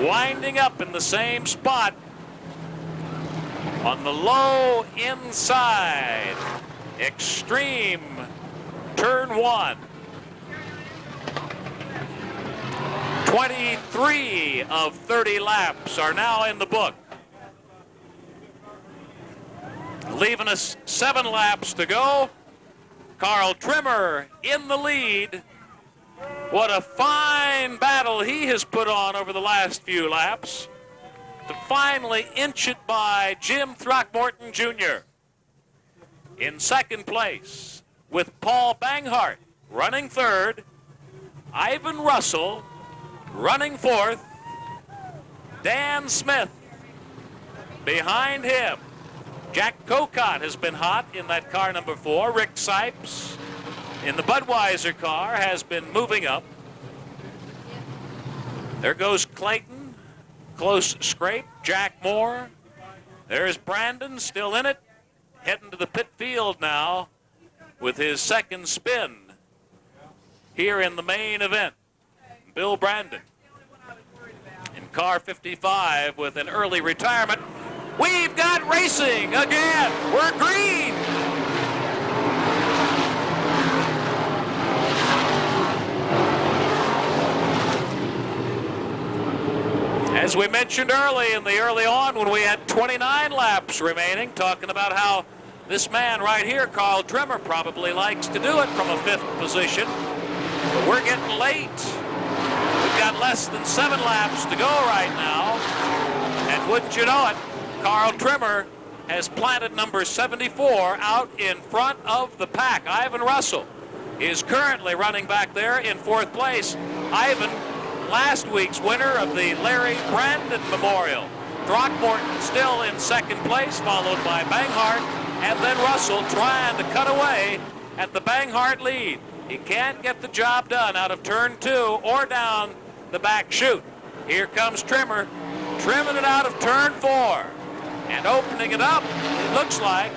winding up in the same spot on the low inside. Extreme turn 1. 23 of 30 laps are now in the book. Leaving us 7 laps to go. Carl Trimmer in the lead. What a fine battle he has put on over the last few laps to finally inch it by Jim Throckmorton Jr. In second place, with Paul Banghar running third, Ivan Russel running fourth, Dan Smith behind him. Jack Cocott has been hot in that car number 4. Rick Sipes in the Budweiser car has been moving up. There goes Clayton, close scrape. Jack Moore. There's Brandon still in it. Heading to the pit field now with his second spin here in the main event. Bill Brandon in car 55 with an early retirement. We've got racing again. We're green. As we mentioned early on when we had 29 laps remaining, talking about how this man right here, Carl Trimmer, probably likes to do it from a 5th position. But we're getting late. We've got less than 7 laps to go right now. And wouldn't you know it, Carl Trimmer has planted number 74 out in front of the pack. Ivan Russel is currently running back there in 4th place. Ivan, last week's winner of the Larry Brandon Memorial. Throckmorton still in 2nd place, followed by Banghar, and then Russell trying to cut away at the Banghar lead. He can't get the job done out of turn 2 or down the back chute. Here comes Trimmer, trimming it out of turn 4 and opening it up, it looks like,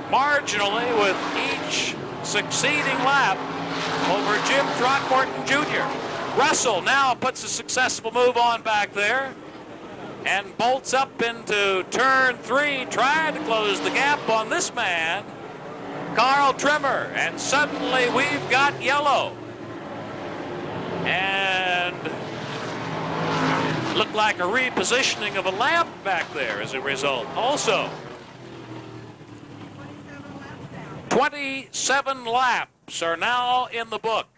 marginally with each succeeding lap over Jim Throckmorton Jr. Russell now puts a successful move on back there and bolts up into turn 3, trying to close the gap on this man, Carl Trimmer, and suddenly we've got yellow. And looked like a repositioning of a lamp back there as a result. Also, 27 laps are now in the book.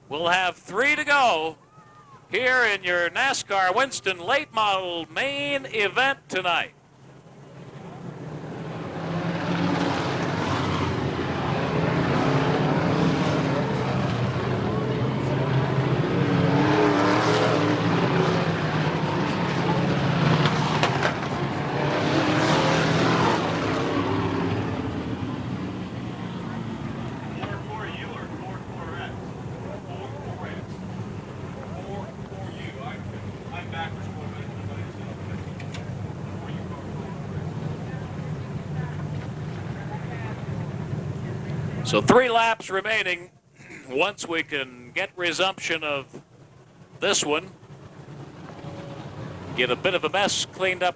We'll have 3 to go here in your NASCAR Winston late model main event tonight. So 3 laps remaining. Once we can get resumption of this one, get a bit of a mess cleaned up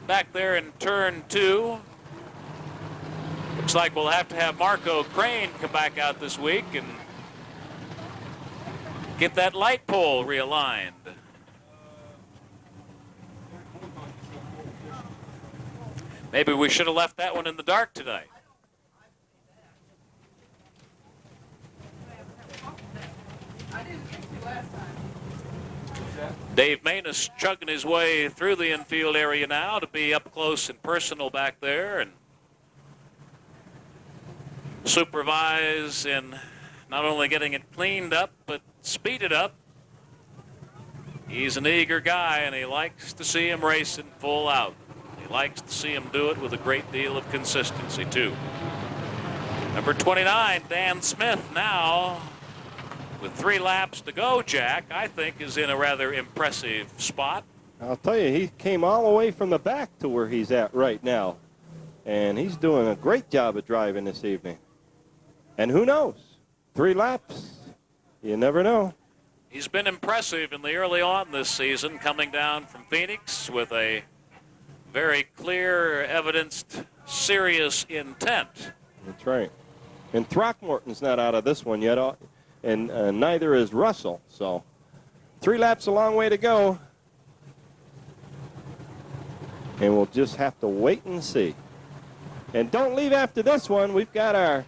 back there in turn 2. Looks like we'll have to have Marco Crane come back out this week and get that light pole realigned. Maybe we should have left that one in the dark tonight. Dave Manus chugging his way through the infield area now to be up close and personal back there and supervise in not only getting it cleaned up, but speeded up. He's an eager guy, and he likes to see him racing full out. He likes to see him do it with a great deal of consistency, too. Number 29, Dan Smith, now with 3 laps to go, Jack, I think is in a rather impressive spot. I'll tell you, he came all the way from the back to where he's at right now. And he's doing a great job of driving this evening. And who knows? 3 laps, you never know. He's been impressive in the early on this season, coming down from Phoenix with a very clear, evidenced, serious intent. That's right. And Throckmorton's not out of this one yet. And neither is Russell. So 3 laps, a long way to go. And we'll just have to wait and see. And don't leave after this one. We've got our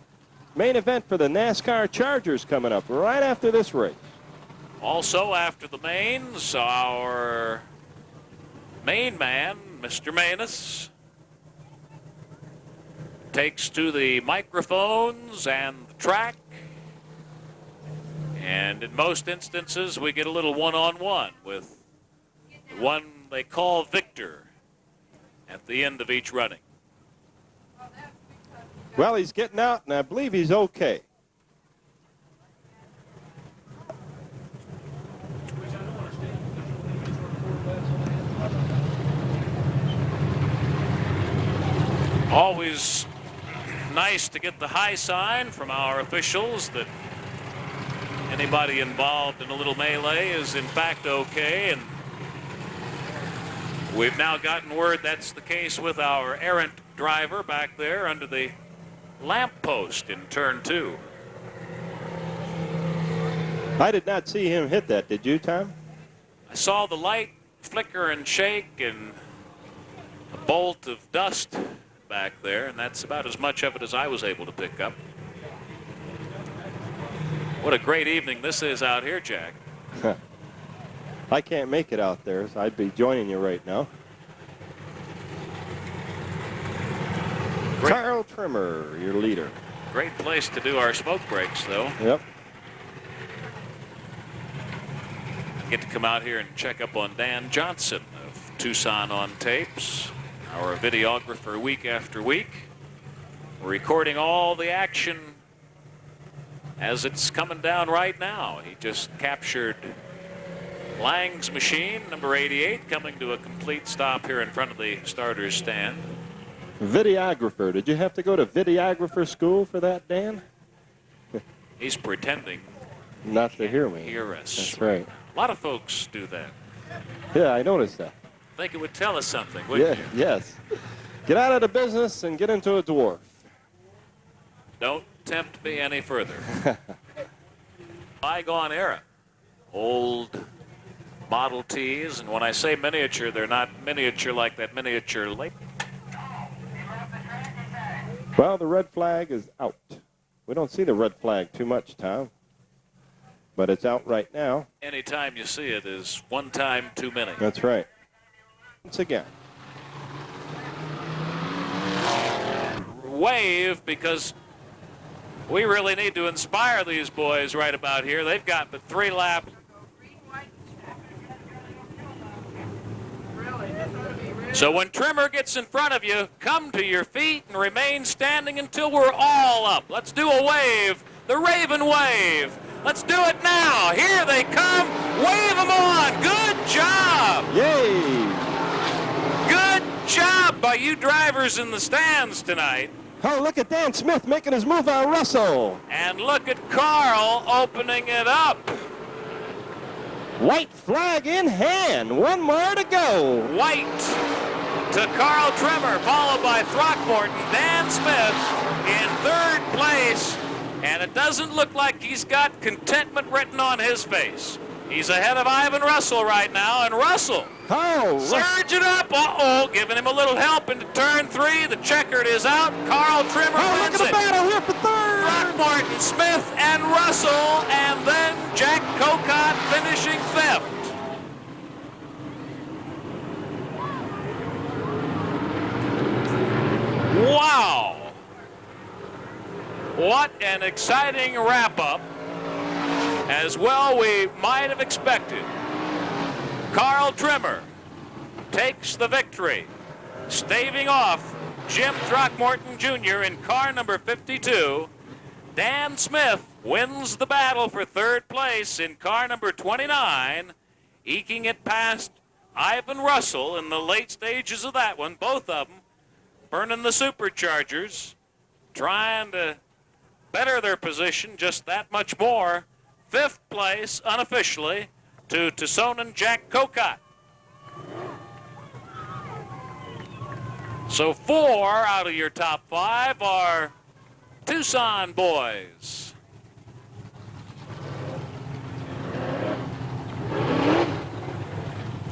main event for the NASCAR Chargers coming up right after this race. Also after the mains, our main man, Mr. Manus, takes to the microphones and the track. And in most instances, we get a little one-on-one with the one they call Victor at the end of each running. Well, he's getting out, and I believe he's okay. Always nice to get the high sign from our officials that anybody involved in a little melee is in fact okay, and we've now gotten word that's the case with our errant driver back there under the lamppost in turn 2. I did not see him hit that, did you, Tom? I saw the light flicker and shake and a bolt of dust back there, and that's about as much of it as I was able to pick up. What a great evening this is out here, Jack. I can't make it out there, so I'd be joining you right now. Great. Carl Trimmer, your leader. Great place to do our smoke breaks, though. Yep. Get to come out here and check up on Dan Johnson of Tucson on Tapes, our videographer week after week. We're recording all the action as it's coming down right now. He just captured Lang's machine, number 88, coming to a complete stop here in front of the starter's stand. Videographer. Did you have to go to videographer school for that, Dan? He's pretending not to hear me. Hear us. That's right. A lot of folks do that. Yeah, I noticed that. Think it would tell us something, wouldn't you? Yes. Get out of the business and get into a dwarf. Don't tempt me any further. Bygone era. Old Model Ts, and when I say miniature, they're not miniature like that miniature late. Well, the red flag is out. We don't see the red flag too much, Tom. but it's out right now. Anytime you see it is one time too many. That's right. Once again. Wave, because we really need to inspire these boys right about here. They've got but 3 laps. So when Trimmer gets in front of you, come to your feet and remain standing until we're all up. Let's do a wave, the Raven wave. Let's do it now. Here they come. Wave them on. Good job. Yay! Good job by you drivers in the stands tonight. Oh, look at Dan Smith making his move on Russell. And look at Carl opening it up. White flag in hand. 1 more to go. White to Carl Trimmer, followed by Throckmorton. Dan Smith in 3rd place. And it doesn't look like he's got contentment written on his face. He's ahead of Ivan Russel right now, and Russell surging up. Uh-oh, giving him a little help into turn 3. The checkered is out. Carl Trimmer wins look at the battle here for 3rd. Brockmorton, Smith, and Russell, and then Jack Cocott finishing 5th. Wow. What an exciting wrap-up. As well we might have expected. Carl Trimmer takes the victory, staving off Jim Throckmorton Jr. in car number 52. Dan Smith wins the battle for 3rd place in car number 29, eking it past Ivan Russel in the late stages of that one. Both of them burning the superchargers, trying to better their position just that much more. 5th place, unofficially, to Tucsonan Jack Cocott. So 4 out of your top 5 are Tucson boys.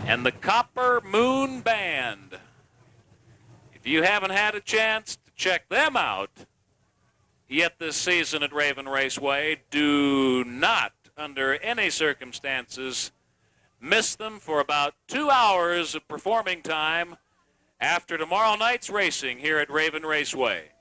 And the Copper Moon Band. If you haven't had a chance to check them out yet this season at Raven Raceway, do not, under any circumstances, miss them for about 2 hours of performing time after tomorrow night's racing here at Raven Raceway.